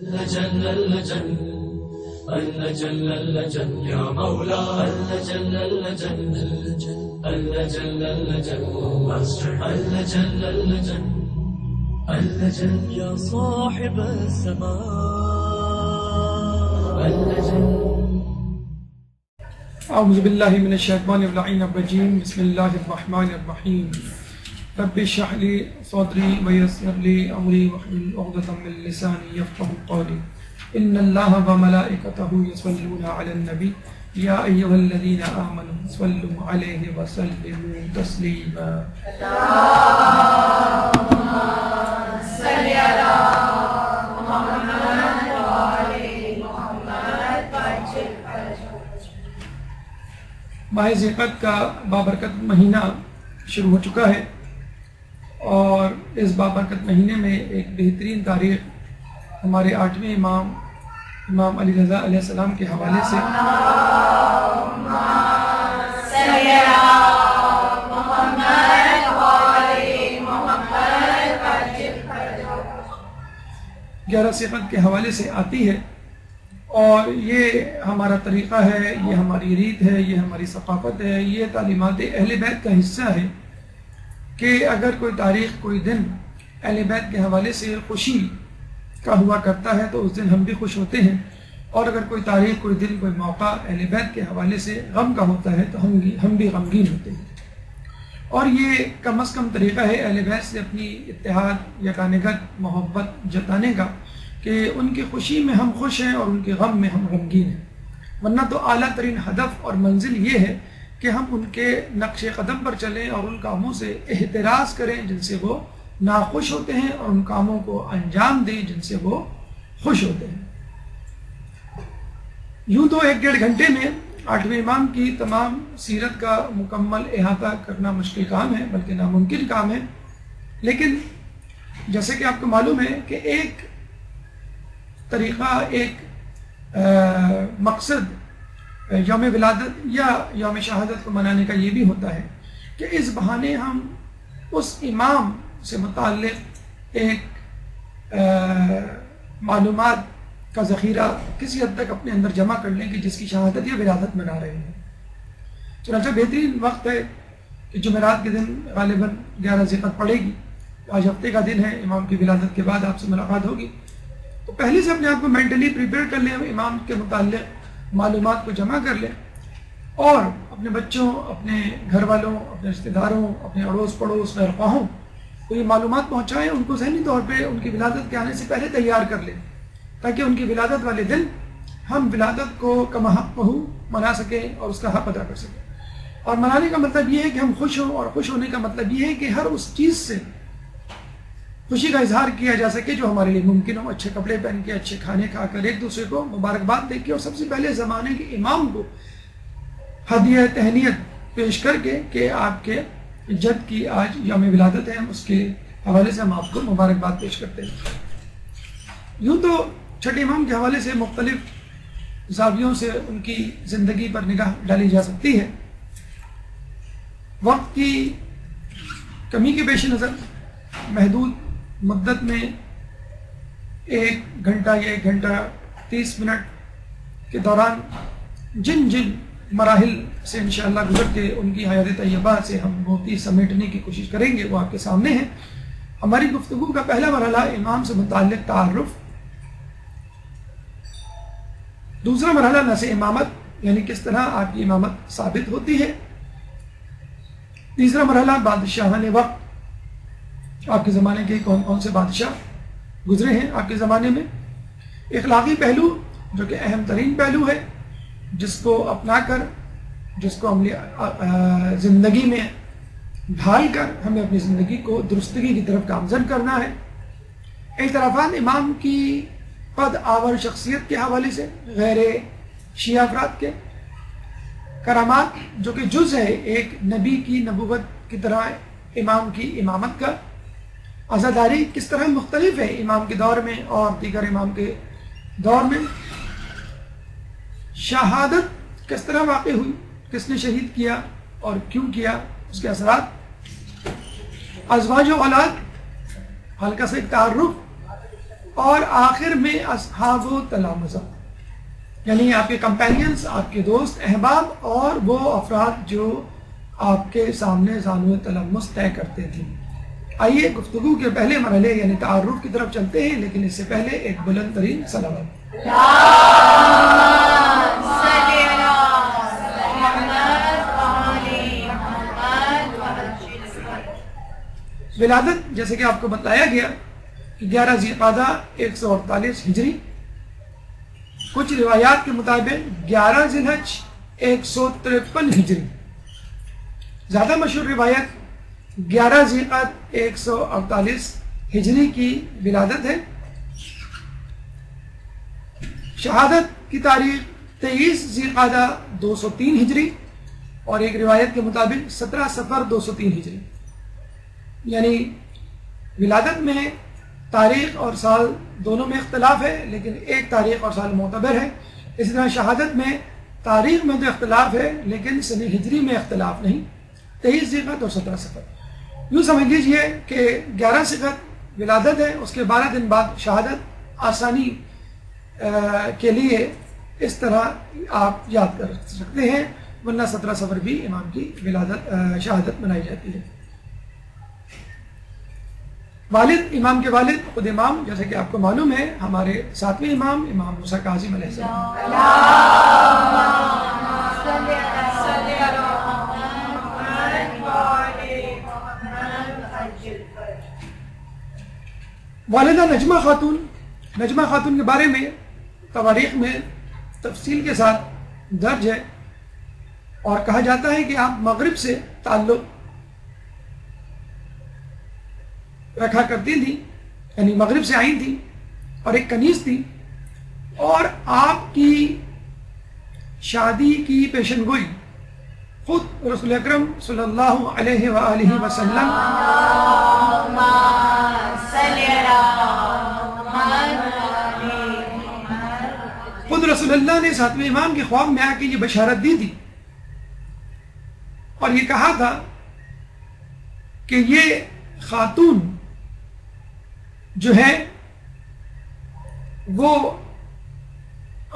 اللجن اللجن اللجن اللجن يا مولا اللجن اللجن اللجن اللجن اللجن اللجن اللجن يا صاحب السماء اللجن. اعوذ باللہ من الشیطان الرجیم بسم اللہ الرحمن الرحیم رب اشرح لی صدری ویسر لی امری واحلل عقدۃ من لسانی یفقهوا قولی ان اللہ وملائکتہ یصلون علی النبی یا ایھا الذین آمنوا صلوا علیہ وسلموا تسلیما. اللہم صل علی محمد وآل محمد. ماہ ذیقعدہ کا بابرکت مہینہ شروع ہو چکا ہے اور اس بابرکت مہینے میں ایک بہترین تاریخ ہمارے 8ویں امام علی رضا علیہ السلام کے حوالے سے 11 ذیقعدہ کے حوالے سے آتی ہے اور یہ ہمارا طریقہ ہے، یہ ہماری ریت ہے، یہ ہماری ثقافت ہے، یہ تعلیمات اہل بیت کا حصہ ہے کہ اگر کوئی تاریخ کوئی دن اہل بیت کے حوالے سے خوشی کا ہوا کرتا ہے تو اس دن ہم بھی خوش ہوتے ہیں، اور اگر کوئی تاریخ کوئی دن کوئی موقع اہل بیت کے حوالے سے غم کا ہوتا ہے تو ہم بھی غمگین ہوتے ہیں. اور یہ کم از کم طریقہ ہے اہل بیت سے اپنی اتحاد یگانگت محبت جتانے کا کہ ان کی خوشی میں ہم خوش ہیں اور ان کے غم میں ہم غمگین ہیں. ورنہ تو اعلیٰ ترین ہدف اور منزل یہ ہے کہ ہم ان کے نقش قدم پر چلیں اور ان کاموں سے احتراز کریں جن سے وہ ناخوش ہوتے ہیں اور ان کاموں کو انجام دیں جن سے وہ خوش ہوتے ہیں. یوں تو 1-1.5 گھنٹے میں 8ویں امام کی تمام سیرت کا مکمل احاطہ کرنا مشکل کام ہے، بلکہ ناممکن کام ہے. لیکن جیسے کہ آپ کو معلوم ہے کہ ایک طریقہ، ایک مقصد یوم ولادت یا یوم شہادت کو منانے کا یہ بھی ہوتا ہے کہ اس بہانے ہم اس امام سے متعلق ایک معلومات کا ذخیرہ کسی حد تک اپنے اندر جمع کر لیں کہ جس کی شہادت یا ولادت منا رہے ہیں. چنانچہ بہترین وقت ہے کہ جمعرات کے دن غالباً 11 ذیقعدہ پڑے گی. آج ہفتے کا دن ہے، امام کی ولادت کے بعد آپ سے ملاقات ہوگی، تو پہلے سے اپنے آپ کو مینٹلی پریپیئر کر لیں، امام کے متعلق معلومات کو جمع کر لیں اور اپنے بچوں، اپنے گھر والوں، اپنے رشتہ داروں، اپنے اڑوس پڑوس غیر خواہوں کو یہ معلومات پہنچائیں، ان کو ذہنی طور پہ ان کی ولادت کے آنے سے پہلے تیار کر لیں تاکہ ان کی ولادت والے دن ہم ولادت کو کما حق منا سکیں اور اس کا حق ادا کر سکیں. اور منانے کا مطلب یہ ہے کہ ہم خوش ہوں، اور خوش ہونے کا مطلب یہ ہے کہ ہر اس چیز سے خوشی کا اظہار کیا جا سکے جو ہمارے لیے ممکن ہو. اچھے کپڑے پہن کے، اچھے کھانے کھا کر، ایک دوسرے کو مبارکباد دے کے، اور سب سے پہلے زمانے کے امام کو ہدیہ تہنیت پیش کر کے کہ آپ کے جد کی آج یوم ولادت ہے، اس کے حوالے سے ہم آپ کو مبارکباد پیش کرتے ہیں. یوں تو چھٹے امام کے حوالے سے مختلف زاویوں سے ان کی زندگی پر نگاہ ڈالی جا سکتی ہے. وقت کی کمی کے پیش نظر محدود مدت میں 1 گھنٹہ یا 1 گھنٹہ 30 منٹ کے دوران جن مراحل سے انشاءاللہ گزر کے ان کی حیات طیبہ سے ہم موتی سمیٹنے کی کوشش کریں گے وہ آپ کے سامنے ہے. ہماری گفتگو کا پہلا مرحلہ امام سے متعلق تعارف، دوسرا مرحلہ نس امامت یعنی کس طرح آپ کی امامت ثابت ہوتی ہے، تیسرا مرحلہ بادشاہان وقت، آپ کے زمانے کے کون کون سے بادشاہ گزرے ہیں آپ کے زمانے میں، اخلاقی پہلو جو کہ اہم ترین پہلو ہے جس کو اپنا کر، جس کو عملی زندگی میں ڈھال کر ہمیں اپنی زندگی کو درستگی کی طرف گامزن کرنا ہے. اعترافات امام کی قد آور شخصیت کے حوالے سے، غیر شیعہ افراد کے کرامات جو کہ جز ہے ایک نبی کی نبوت کی طرح امام کی امامت کا، عزاداری کس طرح مختلف ہے امام کے دور میں اور دیگر امام کے دور میں، شہادت کس طرح واقع ہوئی، کس نے شہید کیا اور کیوں کیا، اس کے اثرات، ازواج و اولاد، ہلکا سے ایک تعارف، اور آخر میں اصحاب و تلامذہ، یعنی آپ کے کمپینینز، آپ کے دوست احباب اور وہ افراد جو آپ کے سامنے زانو تلمس طے کرتے تھے۔ آئیے گفتگو کے پہلے مرحلے یعنی تعارف کی طرف چلتے ہیں، لیکن اس سے پہلے ایک بلند ترین سلام۔ ولادت جیسے کہ آپ کو بتایا گیا کہ 11 ذی القعدہ 148 ہجری، کچھ روایات کے مطابق 11 ذی الحج 153 ہجری، زیادہ مشہور روایت 11 ذی القعدہ 148 ہجری کی ولادت ہے۔ شہادت کی تاریخ 23 ذی القعدہ 203 ہجری اور ایک روایت کے مطابق 17 صفر 203 ہجری، یعنی ولادت میں تاریخ اور سال دونوں میں اختلاف ہے، لیکن ایک تاریخ اور سال معتبر ہے۔ اسی طرح شہادت میں تاریخ میں تو اختلاف ہے لیکن سن ہجری میں اختلاف نہیں، 23 ذی القعدہ اور 17 صفر۔ یوں سمجھ لیجئے کہ 11 صفر ولادت ہے، اس کے 12 دن بعد شہادت۔ آسانی کے لیے اس طرح آپ یاد کر سکتے ہیں، ورنہ 17 صفر بھی امام کی شہادت منائی جاتی ہے۔ والد، امام کے والد خود امام، جیسے کہ آپ کو معلوم ہے ہمارے 7ویں امام امام موسیٰ کاظم علیہ السلام۔ والدہ نجمہ خاتون، نجمہ خاتون کے بارے میں تواریخ میں تفصیل کے ساتھ درج ہے اور کہا جاتا ہے کہ آپ مغرب سے تعلق رکھا کرتی تھی، یعنی مغرب سے آئی تھی اور ایک کنیز تھی، اور آپ کی شادی کی پیشن گوئی خود رسول اکرم صلی اللہ علیہ وآلہ وسلم خود رسول اللہ نے 7ویں امام کے خواب میں آ کے یہ بشارت دی تھی اور یہ کہا تھا کہ یہ خاتون جو ہے وہ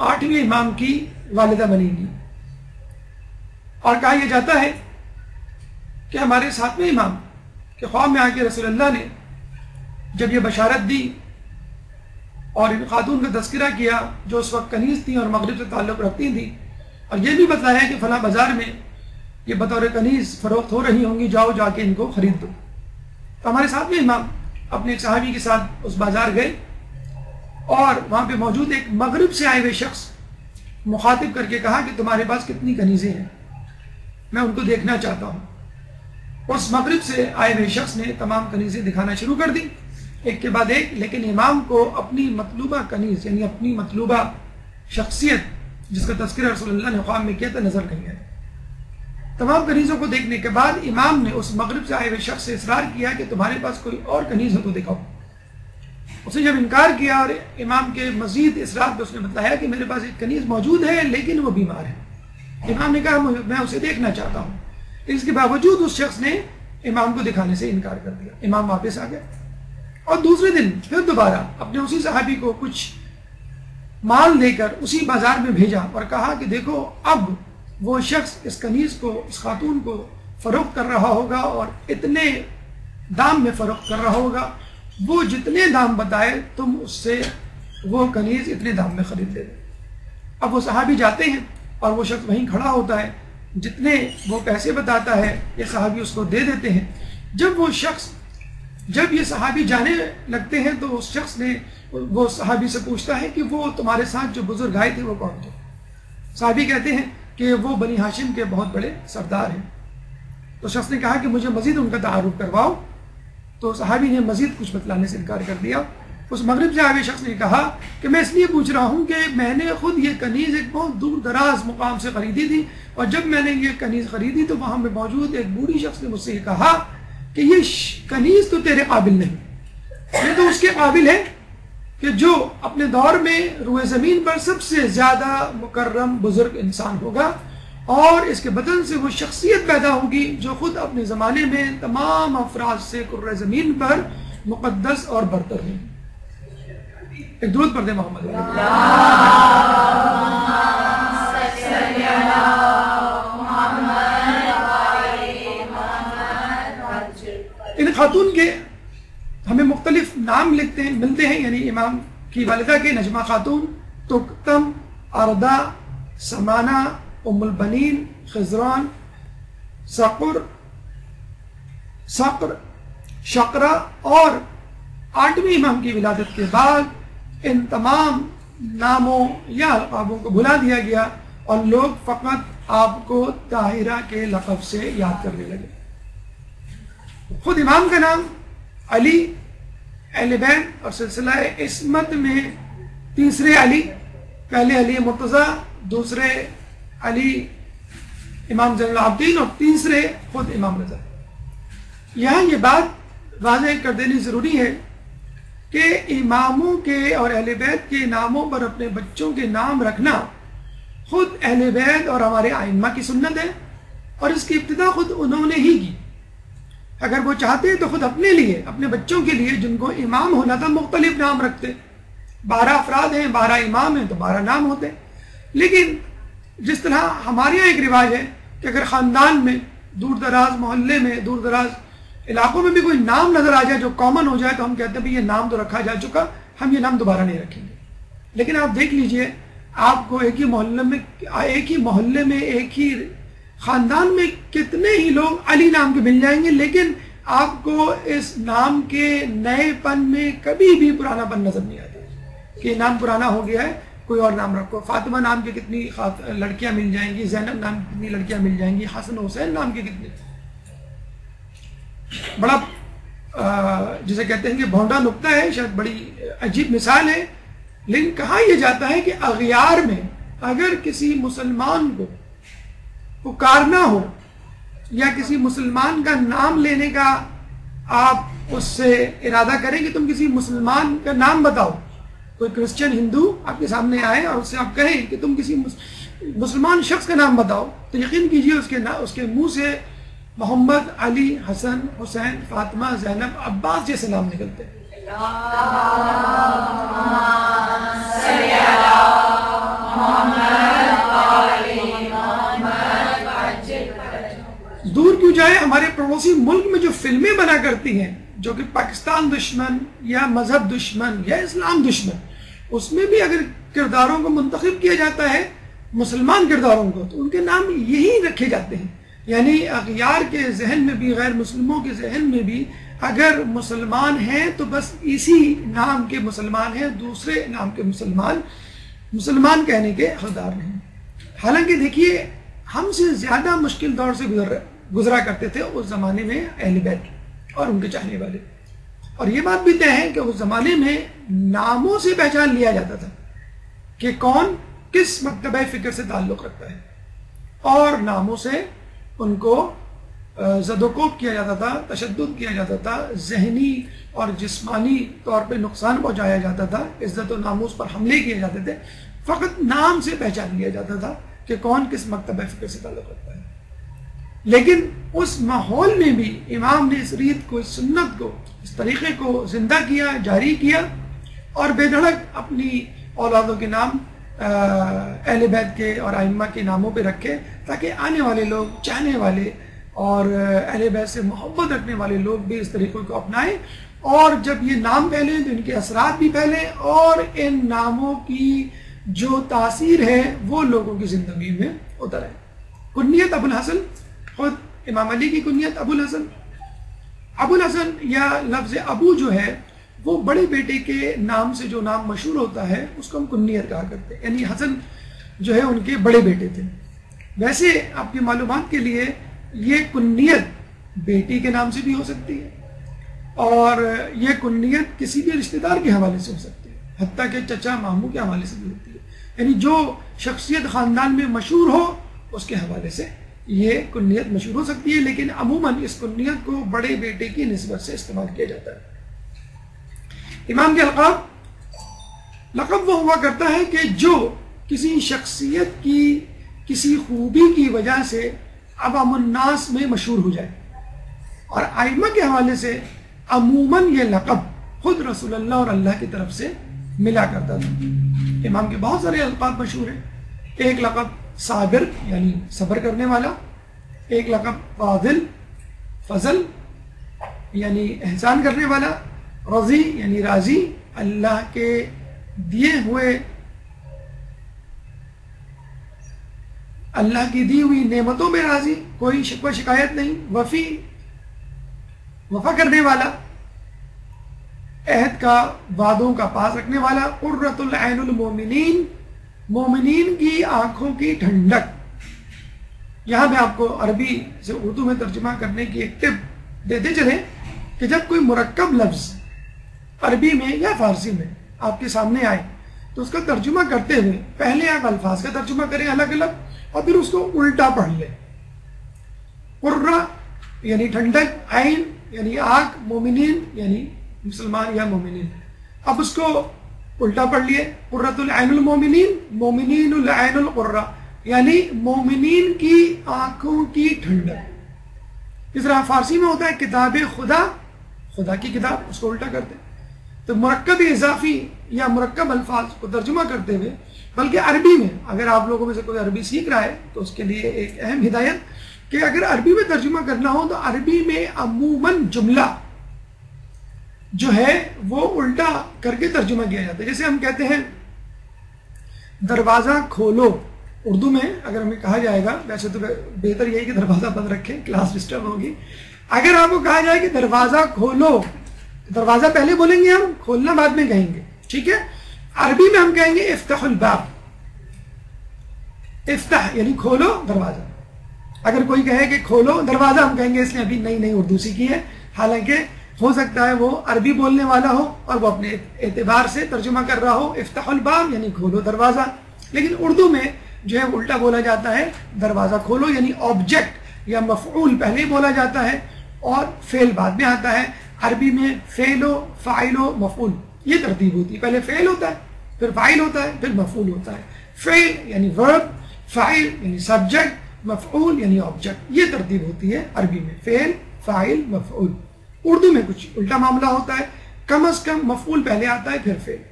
8ویں امام کی والدہ بنے گی، اور کہا یہ جاتا ہے کہ ہمارے 7ویں امام کے خواب میں آ کے رسول اللہ نے جب یہ بشارت دی اور ان خاتون کا تذکرہ کیا جو اس وقت کنیز تھیں اور مغرب سے تعلق رکھتی تھیں، اور یہ بھی بتایا کہ فلاں بازار میں یہ بطور کنیز فروخت ہو رہی ہوں گی، جاؤ جا کے ان کو خرید دو، تو ہمارے 7ویں امام اپنے ایک صحابی کے ساتھ اس بازار گئے اور وہاں پہ موجود ایک مغرب سے آئے ہوئے شخص مخاطب کر کے کہا کہ تمہارے پاس کتنی کنیزیں ہیں، میں ان کو دیکھنا چاہتا ہوں۔ اس مغرب سے آئے ہوئے شخص نے تمام کنیزیں دکھانا شروع کر دی ایک کے بعد ایک، لیکن امام کو اپنی مطلوبہ کنیز یعنی اپنی مطلوبہ شخصیت جس کا تذکرہ رسول اللہ نے خواب میں کیا تھا نظر نہیں آئی۔ تمام کنیزوں کو دیکھنے کے بعد امام نے اس مغرب سے آئے ہوئے شخص سے اصرار کیا کہ تمہارے پاس کوئی اور کنیز ہو تو دکھاؤ۔ اس نے جب انکار کیا اور امام کے مزید اصرار پہ اس نے بتایا کہ میرے پاس ایک کنیز موجود ہے لیکن وہ بیمار ہے، امام نے کہا میں اسے دیکھنا چاہتا ہوں، اس کے باوجود اس شخص نے امام کو دکھانے سے انکار کر دیا۔ امام واپس آ گئے اور دوسرے دن پھر دوبارہ اپنے اسی صحابی کو کچھ مال دے کر اسی بازار میں بھیجا اور کہا کہ دیکھو اب وہ شخص اس کنیز کو، اس خاتون کو فروخت کر رہا ہوگا اور اتنے دام میں فروخت کر رہا ہوگا، وہ جتنے دام بتائے تم اس سے وہ کنیز اتنے دام میں خرید لے۔ اب وہ صحابی جاتے ہیں اور وہ شخص وہیں کھڑا ہوتا ہے، جتنے وہ پیسے بتاتا ہے یہ صحابی اس کو دے دیتے ہیں۔ جب یہ صحابی جانے لگتے ہیں تو اس شخص نے وہ صحابی سے پوچھتا ہے کہ وہ تمہارے ساتھ جو بزرگ آئے تھے وہ کون تھے؟ صحابی کہتے ہیں کہ وہ بنی ہاشم کے بہت بڑے سردار ہیں۔ تو شخص نے کہا کہ مجھے مزید ان کا تعارف کرواؤ، تو صحابی نے مزید کچھ بتلانے سے انکار کر دیا۔ اس مغرب سے آئے شخص نے کہا کہ میں اس لیے پوچھ رہا ہوں کہ میں نے خود یہ کنیز ایک بہت دور دراز مقام سے خریدی تھی، اور جب میں نے یہ کنیز خریدی تو وہاں میں موجود ایک بوڑھی شخص نے مجھ سے یہ کہا کہ یہ کنیز تو تیرے قابل نہیں، یہ تو اس کے قابل ہے کہ جو اپنے دور میں روئے زمین پر سب سے زیادہ مکرم بزرگ انسان ہوگا، اور اس کے بدن سے وہ شخصیت پیدا ہوگی جو خود اپنے زمانے میں تمام افراد سے کرۂ زمین پر مقدس اور برتر ہے۔ ایک درود پڑھ دیں محمد علیہ۔ ان خاتون کے ہمیں مختلف نام ملتے ہیں، یعنی امام کی والدہ کے نجمہ خاتون، تکتم، اردہ، سمانہ، ام البنین، خضران، صقر، شقرہ، اور 8ویں امام کی ولادت کے بعد ان تمام ناموں یا القابوں کو بھلا دیا گیا اور لوگ فقط آپ کو طاہرہ کے لقب سے یاد کرنے لگے۔ خود امام کا نام علی، اہل بیت اور سلسلہ عصمت میں تیسرے علی، پہلے علی مرتضیٰ، دوسرے علی امام زین العابدین اور تیسرے خود امام رضا۔ یہاں یہ بات واضح کر دینی ضروری ہے کہ اماموں کے اور اہل بیت کے ناموں پر اپنے بچوں کے نام رکھنا خود اہل بیت اور ہمارے ائمہ کی سنت ہے، اور اس کی ابتدا خود انہوں نے ہی کی۔ اگر وہ چاہتے تو خود اپنے لیے، اپنے بچوں کے لیے جن کو امام ہونا تھا، مختلف نام رکھتے۔ 12 افراد ہیں، 12 امام ہیں تو 12 نام ہوتے۔ لیکن جس طرح ہمارے یہاں ایک رواج ہے کہ اگر خاندان میں دور دراز محلے میں، دور دراز علاقوں میں بھی کوئی نام نظر آ جائے جو کامن ہو جائے تو ہم کہتے ہیں بھی یہ نام تو رکھا جا چکا، ہم یہ نام دوبارہ نہیں رکھیں گے۔ لیکن آپ دیکھ لیجئے، آپ کو ایک ہی محلے میں ایک ہی خاندان میں کتنے ہی لوگ علی نام کے مل جائیں گے، لیکن آپ کو اس نام کے نئے پن میں کبھی بھی پرانا پن نظر نہیں آتا کہ نام پرانا ہو گیا ہے، کوئی اور نام رکھو۔ فاطمہ نام کی کتنی لڑکیاں مل جائیں گی، زینب نام کی کتنی لڑکیاں مل جائیں گی، حسن حسین نام کی کتنی۔ بڑا جسے کہتے ہیں کہ بھونڈا نکتہ ہے، شاید بڑی عجیب مثال ہے، لیکن کہا یہ جاتا ہے کہ اغیار میں اگر کسی مسلمان کو پکارنا ہو یا کسی مسلمان کا نام لینے کا آپ اس سے ارادہ کریں کہ تم کسی مسلمان کا نام بتاؤ، کوئی کرسچن ہندو آپ کے سامنے آئے اور اس سے آپ کہیں کہ تم کسی مسلمان شخص کا نام بتاؤ، تو یقین کیجئے اس کے منہ سے محمد، علی، حسن، حسین، فاطمہ، زینب، عباس جیسے نام نکلتے ہیں۔ دور کیوں جائے، ہمارے پڑوسی ملک میں جو فلمیں بنا کرتی ہیں جو کہ پاکستان دشمن یا مذہب دشمن یا اسلام دشمن، اس میں بھی اگر کرداروں کو منتخب کیا جاتا ہے، مسلمان کرداروں کو، تو ان کے نام یہی رکھے جاتے ہیں۔ یعنی اغیار کے ذہن میں بھی، غیر مسلموں کے ذہن میں بھی اگر مسلمان ہیں تو بس اسی نام کے مسلمان ہیں، دوسرے نام کے مسلمان کہنے کے حقدار نہیں۔ حالانکہ دیکھیے، ہم سے زیادہ مشکل دور سے گزرا کرتے تھے اس زمانے میں اہل بیت اور ان کے چاہنے والے، اور یہ بات بھی طے ہے کہ اس زمانے میں ناموں سے پہچان لیا جاتا تھا کہ کون کس مکتبہ فکر سے تعلق رکھتا ہے، اور ناموں سے ان کو زد و کوب کیا جاتا تھا، تشدد کیا جاتا تھا، ذہنی اور جسمانی طور پہ نقصان پہنچایا جاتا تھا، عزت و ناموس پر حملے کیے جاتے تھے۔ فقط نام سے پہچان لیا جاتا تھا کہ کون کس مکتبہ فکر سے تعلق رکھتا ہے۔ لیکن اس ماحول میں بھی امام نے اس ریت کو، اس سنت کو، اس طریقے کو زندہ کیا، جاری کیا، اور بے دھڑک اپنی اولادوں کے نام اہل بیت کے اور ائمہ کے ناموں پہ رکھے، تاکہ آنے والے لوگ، چاہنے والے اور اہل بیت سے محبت رکھنے والے لوگ بھی اس طریقے کو اپنائیں، اور جب یہ نام پھیلیں تو ان کے اثرات بھی پھیلیں، اور ان ناموں کی جو تاثیر ہے وہ لوگوں کی زندگی میں اتر آئے۔ کنیت ابو الحسن، خود امام علی کی کنیت ابو الحسن۔ ابو الحسن یا لفظ ابو جو ہے وہ بڑے بیٹے کے نام سے جو نام مشہور ہوتا ہے اس کو ہم کنیت کہا کرتے ہیں، یعنی حسن جو ہے ان کے بڑے بیٹے تھے۔ ویسے آپ کی معلومات کے لیے یہ کنیت بیٹی کے نام سے بھی ہو سکتی ہے، اور یہ کنیت کسی بھی رشتہ دار کے حوالے سے ہو سکتی ہے، حتیٰ کہ چچا ماموں کے حوالے سے بھی ہوتی ہے، یعنی جو شخصیت خاندان میں مشہور ہو اس کے حوالے سے یہ کنیت مشہور ہو سکتی ہے، لیکن عموماً اس کنیت کو بڑے بیٹے کی نسبت سے استعمال کیا جاتا ہے۔ امام کے القاب، لقب وہ ہوا کرتا ہے کہ جو کسی شخصیت کی کسی خوبی کی وجہ سے عوام الناس میں مشہور ہو جائے، اور ائمہ کے حوالے سے عموماً یہ لقب خود رسول اللہ اور اللہ کی طرف سے ملا کرتا تھا۔ امام کے بہت سارے القاب مشہور ہیں۔ ایک لقب صابر یعنی صبر کرنے والا، ایک لقب فاضل فضل یعنی احسان کرنے والا، رضی یعنی راضی، اللہ کے دیے ہوئے اللہ کی دی ہوئی نعمتوں میں راضی، کوئی شکوہ شکایت نہیں، وفی وفا کرنے والا، عہد کا وعدوں کا پاس رکھنے والا، قرۃ العین المومنین مومنین کی آنکھوں کی ٹھنڈک۔ یہاں میں آپ کو عربی سے اردو میں ترجمہ کرنے کی ایک ٹپ دیتے چلیں کہ جب کوئی مرکب لفظ عربی میں یا فارسی میں آپ کے سامنے آئے تو اس کا ترجمہ کرتے ہوئے پہلے آپ الفاظ کا ترجمہ کریں الگ الگ اور پھر اس کو الٹا پڑھ لیں۔ قرہ یعنی ٹھنڈک، عین یعنی آنکھ، مومنین یعنی مسلمان یا مومنین، اب اس کو الٹا پڑھ لیے، قرۃ العین المومنین مومنین العین القرہ یعنی مومنین کی آنکھوں کی ٹھنڈک۔ اس طرح فارسی میں ہوتا ہے کتاب خدا، خدا کی کتاب، اس کو الٹا کرتے ہیں۔ تو مرکب اضافی یا مرکب الفاظ کو ترجمہ کرتے ہوئے، بلکہ عربی میں اگر آپ لوگوں میں سے کوئی عربی سیکھ رہا ہے تو اس کے لیے ایک اہم ہدایت کہ اگر عربی میں ترجمہ کرنا ہو تو عربی میں عموماً جملہ جو ہے وہ الٹا کر کے ترجمہ کیا جاتا ہے۔ جیسے ہم کہتے ہیں دروازہ کھولو، اردو میں اگر ہمیں کہا جائے گا، ویسے تو بہتر یہی کہ دروازہ بند رکھیں، کلاس ڈسٹرب ہوگی، اگر آپ کو کہا جائے کہ دروازہ کھولو، دروازہ پہلے بولیں گے ہم، کھولنا بعد میں کہیں گے، ٹھیک ہے؟ عربی میں ہم کہیں گے افتح الباب، افتح یعنی کھولو دروازہ۔ اگر کوئی کہے کہ کھولو دروازہ، ہم کہیں گے اس نے ابھی نئی نئی اردو سیکھی ہے، حالانکہ ہو سکتا ہے وہ عربی بولنے والا ہو اور وہ اپنے اعتبار سے ترجمہ کر رہا ہو افتح الباب یعنی کھولو دروازہ، لیکن اردو میں جو ہے الٹا بولا جاتا ہے، دروازہ کھولو یعنی آبجیکٹ یا مفعول پہلے بولا جاتا ہے اور فعل بعد میں آتا ہے۔ عربی میں فعل و فاعل و مفعول یہ ترتیب ہوتی ہے، پہلے فعل ہوتا ہے پھر فاعل ہوتا ہے پھر مفعول ہوتا ہے۔ فعل یعنی ورب، فاعل یعنی سبجیکٹ، مفعول یعنی آبجیکٹ، یہ ترتیب ہوتی ہے عربی میں، فعل فاعل مفعول۔ اردو میں کچھ الٹا معاملہ ہوتا ہے، کم از کم مفعول پہلے آتا ہے پھر فعل۔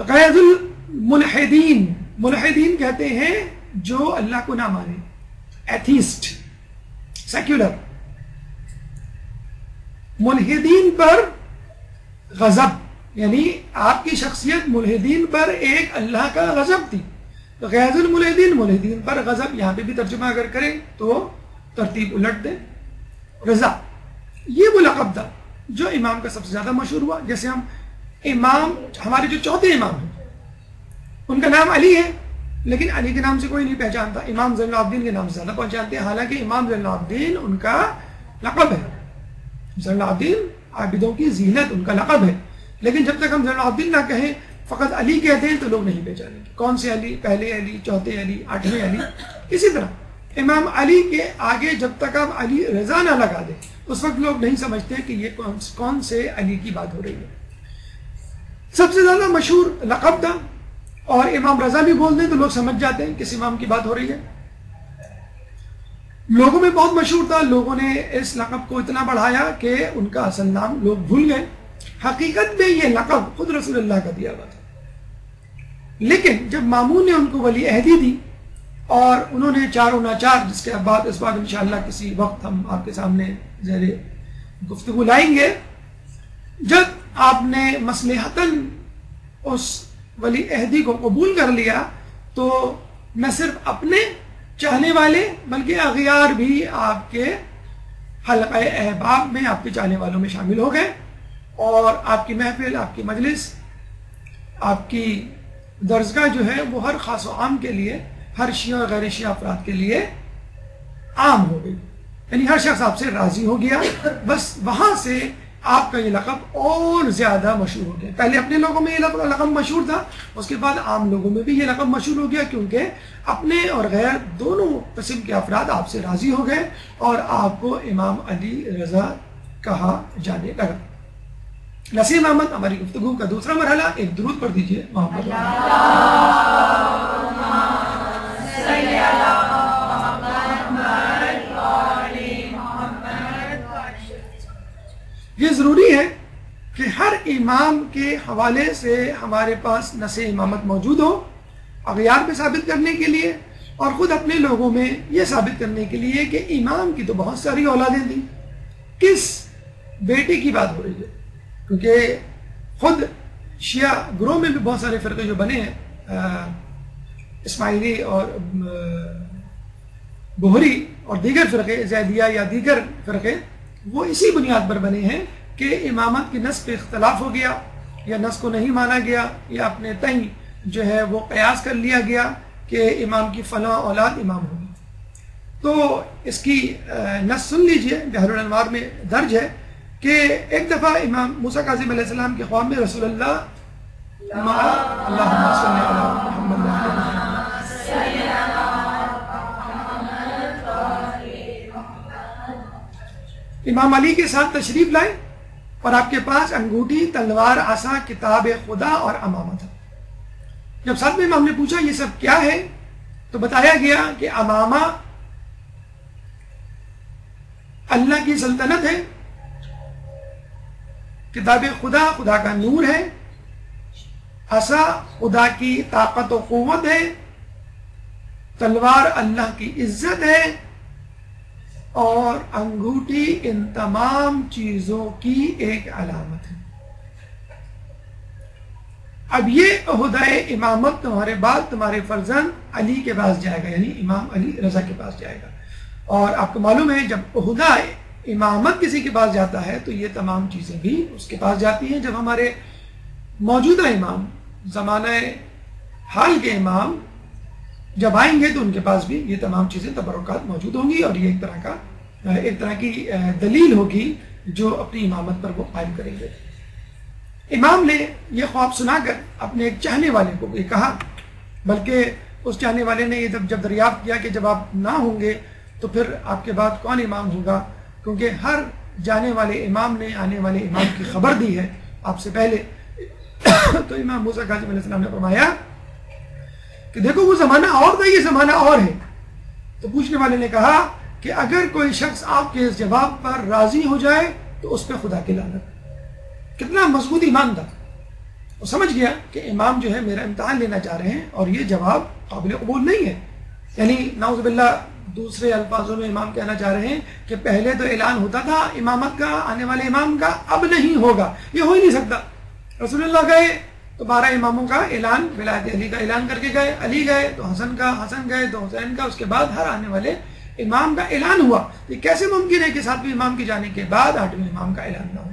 غیظ الملحدین، ملحدین کہتے ہیں جو اللہ کو نہ مانے، ایتھیسٹ، سیکولر۔ ملحدین پر غضب یعنی آپ کی شخصیت ملحدین پر ایک اللہ کا غضب تھی، غیظ الملحدین ملحدین پر غضب۔ یہاں پہ بھی ترجمہ اگر کریں تو ترتیب الٹ دیں۔ رضا یہ وہ لقب تھا جو امام کا سب سے زیادہ مشہور ہوا۔ جیسے ہم امام، ہمارے جو چوتھے امام ہیں ان کا نام علی ہے، لیکن علی کے نام سے کوئی نہیں پہچانتا، امام زین العابدین کے نام سے زیادہ پہچانتے ہیں، حالانکہ امام زین العابدین ان کا لقب ہے، زین العابدین عابدوں کی زینت ان کا لقب ہے، لیکن جب تک ہم زین العابدین نہ کہیں فقط علی کہتے ہیں تو لوگ نہیں پہچانیں گے کون سے علی، پہلے علی، چوتھے علی، آٹھویں علی۔ اسی طرح امام علی کے آگے جب تک آپ علی رضا نہ لگا دیں اس وقت لوگ نہیں سمجھتے کہ یہ کون سے علی کی بات ہو رہی ہے۔ سب سے زیادہ مشہور لقب تھا، اور امام رضا بھی بول دیں تو لوگ سمجھ جاتے ہیں کس امام کی بات ہو رہی ہے۔ لوگوں میں بہت مشہور تھا، لوگوں نے اس لقب کو اتنا بڑھایا کہ ان کا اصل نام لوگ بھول گئے۔ حقیقت میں یہ لقب خود رسول اللہ کا دیا ہوا تھا، لیکن جب مامون نے ان کو ولی عہدی دی اور انہوں نے چاروں ناچار، جس کے بعد اس بات انشاءاللہ کسی وقت ہم آپ کے سامنے زیر گفتگو لائیں گے، جب آپ نے مصلحتاً اس ولی عہدی کو قبول کر لیا تو نہ صرف اپنے چاہنے والے بلکہ اغیار بھی آپ کے حلقہ احباب میں، آپ کے چاہنے والوں میں شامل ہو گئے، اور آپ کی محفل، آپ کی مجلس، آپ کی درسگاہ جو ہے وہ ہر خاص و عام کے لیے، ہر شیعہ اور غیر شیعہ افراد کے لیے عام ہو گئی، یعنی ہر شخص آپ سے راضی ہو گیا۔ بس وہاں سے آپ کا یہ لقب اور زیادہ مشہور ہو گیا۔ پہلے اپنے لوگوں میں یہ لقب مشہور تھا، اس کے بعد عام لوگوں میں بھی یہ لقب مشہور ہو گیا، کیونکہ اپنے اور غیر دونوں قسم کے افراد آپ سے راضی ہو گئے اور آپ کو امام علی رضا کہا جانے لگا۔ نسیم احمد، ہماری گفتگو کا دوسرا مرحلہ، ایک درود پڑھ دیجئے محمد۔ یہ ضروری ہے کہ ہر امام کے حوالے سے ہمارے پاس نص امامت موجود ہو، اغیار پہ ثابت کرنے کے لیے، اور خود اپنے لوگوں میں یہ ثابت کرنے کے لیے کہ امام کی تو بہت ساری اولادیں تھیں، کس بیٹے کی بات ہو رہی ہے؟ کیونکہ خود شیعہ گروہ میں بھی بہت سارے فرقے جو بنے ہیں، اسماعیلی اور بہری اور دیگر فرقے، زیدیہ یا دیگر فرقے، وہ اسی بنیاد پر بنے ہیں کہ امامت کی نص پہ اختلاف ہو گیا، یا نص کو نہیں مانا گیا، یا اپنے تئیں جو ہے وہ قیاس کر لیا گیا کہ امام کی فلاں اولاد امام ہوگی۔ تو اس کی نص سن لیجئے، بحر الانوار میں درج ہے کہ ایک دفعہ امام موسیٰ کاظم علیہ السلام کے خواب میں رسول اللہ اللہم صلی علی محمد امام علی کے ساتھ تشریف لائے، اور آپ کے پاس انگوٹھی، تلوار، عصا، کتاب خدا اور امامہ تھا۔ جب ساتھ میں امام نے پوچھا یہ سب کیا ہے، تو بتایا گیا کہ امامہ اللہ کی سلطنت ہے، کتاب خدا خدا کا نور ہے، عصا خدا کی طاقت و قوت ہے، تلوار اللہ کی عزت ہے، اور انگوٹھی ان تمام چیزوں کی ایک علامت ہے۔ اب یہ عہدہ امامت تمہارے بعد تمہارے فرزند علی کے پاس جائے گا، یعنی امام علی رضا کے پاس جائے گا۔ اور آپ کو معلوم ہے جب عہدہ امامت کسی کے پاس جاتا ہے تو یہ تمام چیزیں بھی اس کے پاس جاتی ہیں۔ جب ہمارے موجودہ امام، زمانہ حال کے امام جب آئیں گے تو ان کے پاس بھی یہ تمام چیزیں تبرکات موجود ہوں گی، اور یہ ایک طرح کی دلیل ہوگی جو اپنی امامت پر وہ قائم کریں گے۔ امام نے یہ خواب سنا کر اپنے ایک چاہنے والے کو یہ کہا، بلکہ اس چاہنے والے نے یہ جب دریافت کیا کہ جب آپ نہ ہوں گے تو پھر آپ کے بعد کون امام ہوگا، کیونکہ ہر جانے والے امام نے آنے والے امام کی خبر دی ہے آپ سے پہلے۔ تو امام موسیٰ کاظم علیہ السلام نے فرمایا کہ دیکھو وہ زمانہ اور تھا، یہ زمانہ اور ہے۔ تو پوچھنے والے نے کہا کہ اگر کوئی شخص آپ کے اس جواب پر راضی ہو جائے تو اس پہ خدا کی لعنت۔ کتنا مضبوط ایمان تھا، وہ سمجھ گیا کہ امام جو ہے میرا امتحان لینا چاہ رہے ہیں اور یہ جواب قابل قبول نہیں ہے۔ یعنی نعوذ باللہ دوسرے الفاظوں میں امام کہنا چاہ رہے ہیں کہ پہلے تو اعلان ہوتا تھا امامت کا، آنے والے امام کا، اب نہیں ہوگا، یہ ہو ہی نہیں سکتا۔ رسول اللہ گئے تو 12 اماموں کا اعلان، ولایت علی کا اعلان کر کے گئے، علی گئے تو حسن کا، حسن گئے تو حسین کا، اس کے بعد ہر آنے والے امام کا اعلان ہوا۔ یہ کیسے ممکن ہے کہ 7ویں امام کے جانے کے بعد 8ویں امام کا اعلان نہ ہو؟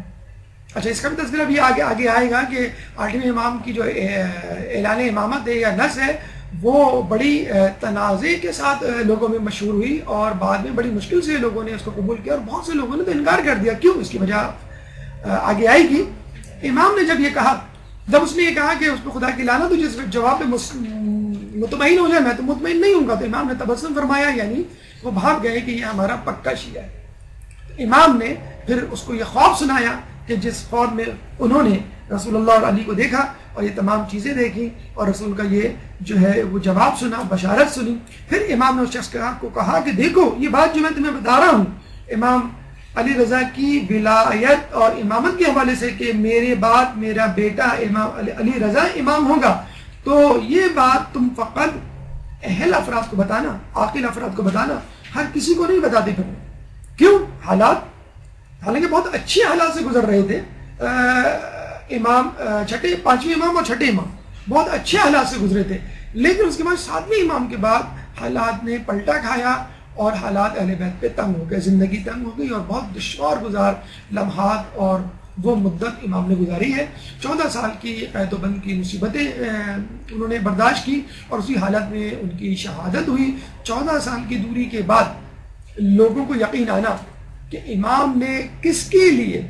اچھا، اس کا بھی تذکرہ بھی آگے آئے گا کہ 8ویں امام کی جو اعلان امامت ہے یا نص ہے وہ بڑی تنازع کے ساتھ لوگوں میں مشہور ہوئی، اور بعد میں بڑی مشکل سے لوگوں نے اس کو قبول کیا، اور بہت سے لوگوں نے تو انکار کر دیا۔ کیوں؟ اس کی وجہ آگے آئے گی۔ امام نے جب یہ کہا، جب اس نے یہ کہا کہ اس پہ خدا کی لعنت، تو جس جواب پہ مطمئن ہو جائے، میں تو مطمئن نہیں ہوں گا، تو امام نے تبسم فرمایا، یعنی وہ بھاگ گئے کہ یہ ہمارا پکا شیعہ ہے۔ امام نے پھر اس کو یہ خواب سنایا کہ جس خواب میں انہوں نے رسول اللہ اور علی کو دیکھا اور یہ تمام چیزیں دیکھی، اور رسول کا یہ جو ہے وہ جواب سنا، بشارت سنی۔ پھر امام نے اس شخص کو کہا کہ دیکھو یہ بات جو میں تمہیں بتا رہا ہوں امام علی رضا کی ولایت اور امامت کے حوالے سے کہ میرے بعد میرا بیٹا امام علی رضا امام ہوگا، تو یہ بات تم فقط اہل افراد کو بتانا، عاقل افراد کو بتانا، ہر کسی کو نہیں بتاتے پھر۔ کیوں؟ حالات، حالانکہ بہت اچھے حالات سے گزر رہے تھے، امام پانچویں امام اور چھٹے امام بہت اچھے حالات سے گزرے تھے، لیکن اس کے بعد 7ویں امام کے بعد حالات نے پلٹا کھایا، اور حالات اہل بیت پہ تنگ ہو گئے، زندگی تنگ ہو گئی، اور بہت دشوار گزار لمحات اور وہ مدت امام نے گزاری ہے۔ 14 سال کی قید و بند کی مصیبتیں انہوں نے برداشت کی، اور اسی حالت میں ان کی شہادت ہوئی۔ 14 سال کی دوری کے بعد لوگوں کو یقین آنا کہ امام نے کس کے لیے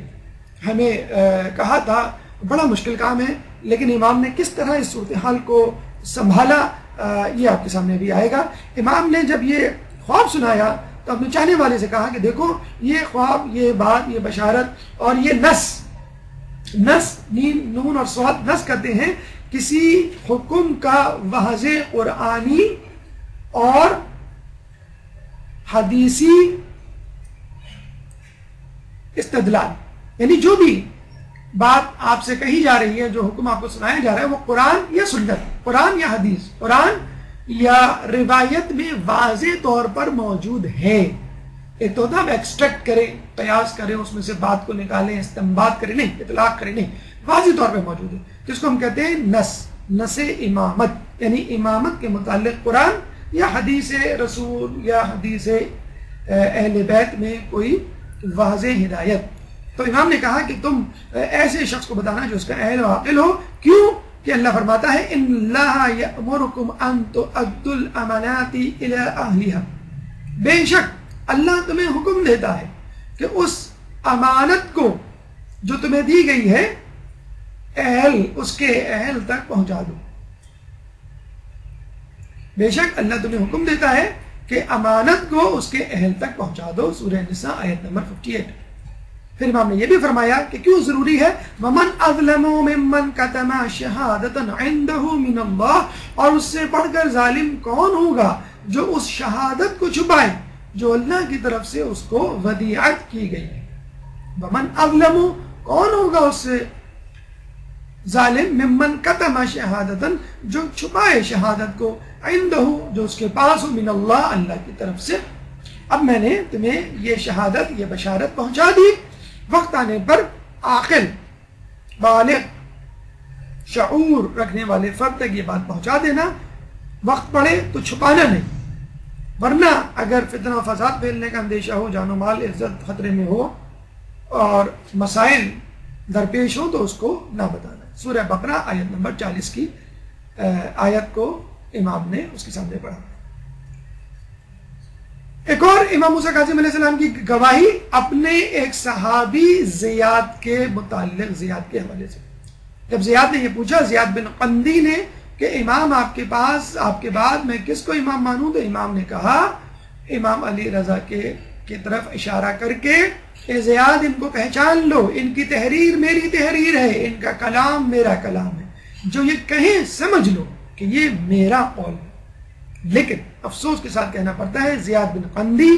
ہمیں کہا تھا، بڑا مشکل کام ہے، لیکن امام نے کس طرح اس صورتحال کو سنبھالا یہ آپ کے سامنے بھی آئے گا۔ امام نے جب یہ خواب سنایا تو اپنے چاہنے والے سے کہا کہ دیکھو یہ خواب، یہ بات، یہ بشارت اور یہ نص نین نون اور صاد نص کرتے ہیں کسی حکم کا واضح قرآنی اور حدیثی استدلال، یعنی جو بھی بات آپ سے کہی جا رہی ہے، جو حکم آپ کو سنایا جا رہا ہے، وہ قرآن یا سنت، قرآن یا حدیث، قرآن یا روایت میں واضح طور پر موجود ہے۔ ایک تو ہوتا ہے ایکسٹریکٹ کریں، قیاس کریں، اس میں سے بات کو نکالیں، استنباط کریں، نہیں، اطلاق کریں، نہیں، واضح طور پہ موجود ہے، جس کو ہم کہتے ہیں نص امامت، یعنی امامت کے متعلق قرآن یا حدیث رسول یا حدیث اہل بیت میں کوئی واضح ہدایت۔ تو امام نے کہا کہ تم ایسے شخص کو بتانا جو اس کا اہل و عاقل ہو، کیوں کہ اللہ فرماتا ہے ان اللہ یأمرکم ان تؤدوا الامانات الی اہلھا، بے شک اللہ تمہیں حکم دیتا ہے کہ اس امانت کو جو تمہیں دی گئی ہے اس کے اہل تک پہنچا دو۔ بے شک اللہ تمہیں حکم دیتا ہے کہ امانت کو اس کے اہل تک پہنچا دو، سورہ نساء آیت نمبر 58۔ پھر امام نے یہ بھی فرمایا کہ کیوں ضروری ہے، وَمَنْ أَظْلَمُ مِمَّنْ كَتَمَ شَهَادَةً عِنْدَهُ مِنَ اللَّهِ، اور اس سے بڑھ کر ظالم کون ہوگا جو اس شہادت کو چھپائے جو اللہ کی طرف سے اس کو ودیعت کی گئی ہے۔ وَمَنْ أَظْلَمُ، کون ہوگا اس سے ظالم، ممن کتم شہادتن، جو چھپائے شہادت کو، عندہ، جو اس کے پاس ہو، من اللہ، اللہ کی طرف سے۔ اب میں نے تمہیں یہ شہادت، یہ بشارت پہنچا دی، وقت آنے پر عاقل، بالغ، شعور رکھنے والے فرد تک یہ بات پہنچا دینا، وقت پڑے تو چھپانا نہیں، ورنہ اگر فتنہ و فساد پھیلنے کا اندیشہ ہو، جان و مال عزت خطرے میں ہو اور مسائل درپیش ہو تو اس کو نہ بتانا۔ سورہ بقرہ آیت نمبر 40 کی آیت کو امام نے اس کے سامنے پڑھا۔ ایک اور امام موسیٰ کاظم علیہ السلام کی گواہی اپنے ایک صحابی زیاد کے متعلق، زیاد کے حوالے سے، جب زیاد نے یہ پوچھا، زیاد بن قندی نے، کہ امام آپ کے پاس، آپ کے بعد میں کس کو امام مانوں، تو امام نے کہا، امام علی رضا کی طرف اشارہ کر کے، اے زیاد ان کو پہچان لو، ان کی تحریر میری تحریر ہے، ان کا کلام میرا کلام ہے، جو یہ کہیں سمجھ لو کہ یہ میرا قول ہے۔ لیکن افسوس کے ساتھ کہنا پڑتا ہے، زیاد بن قندی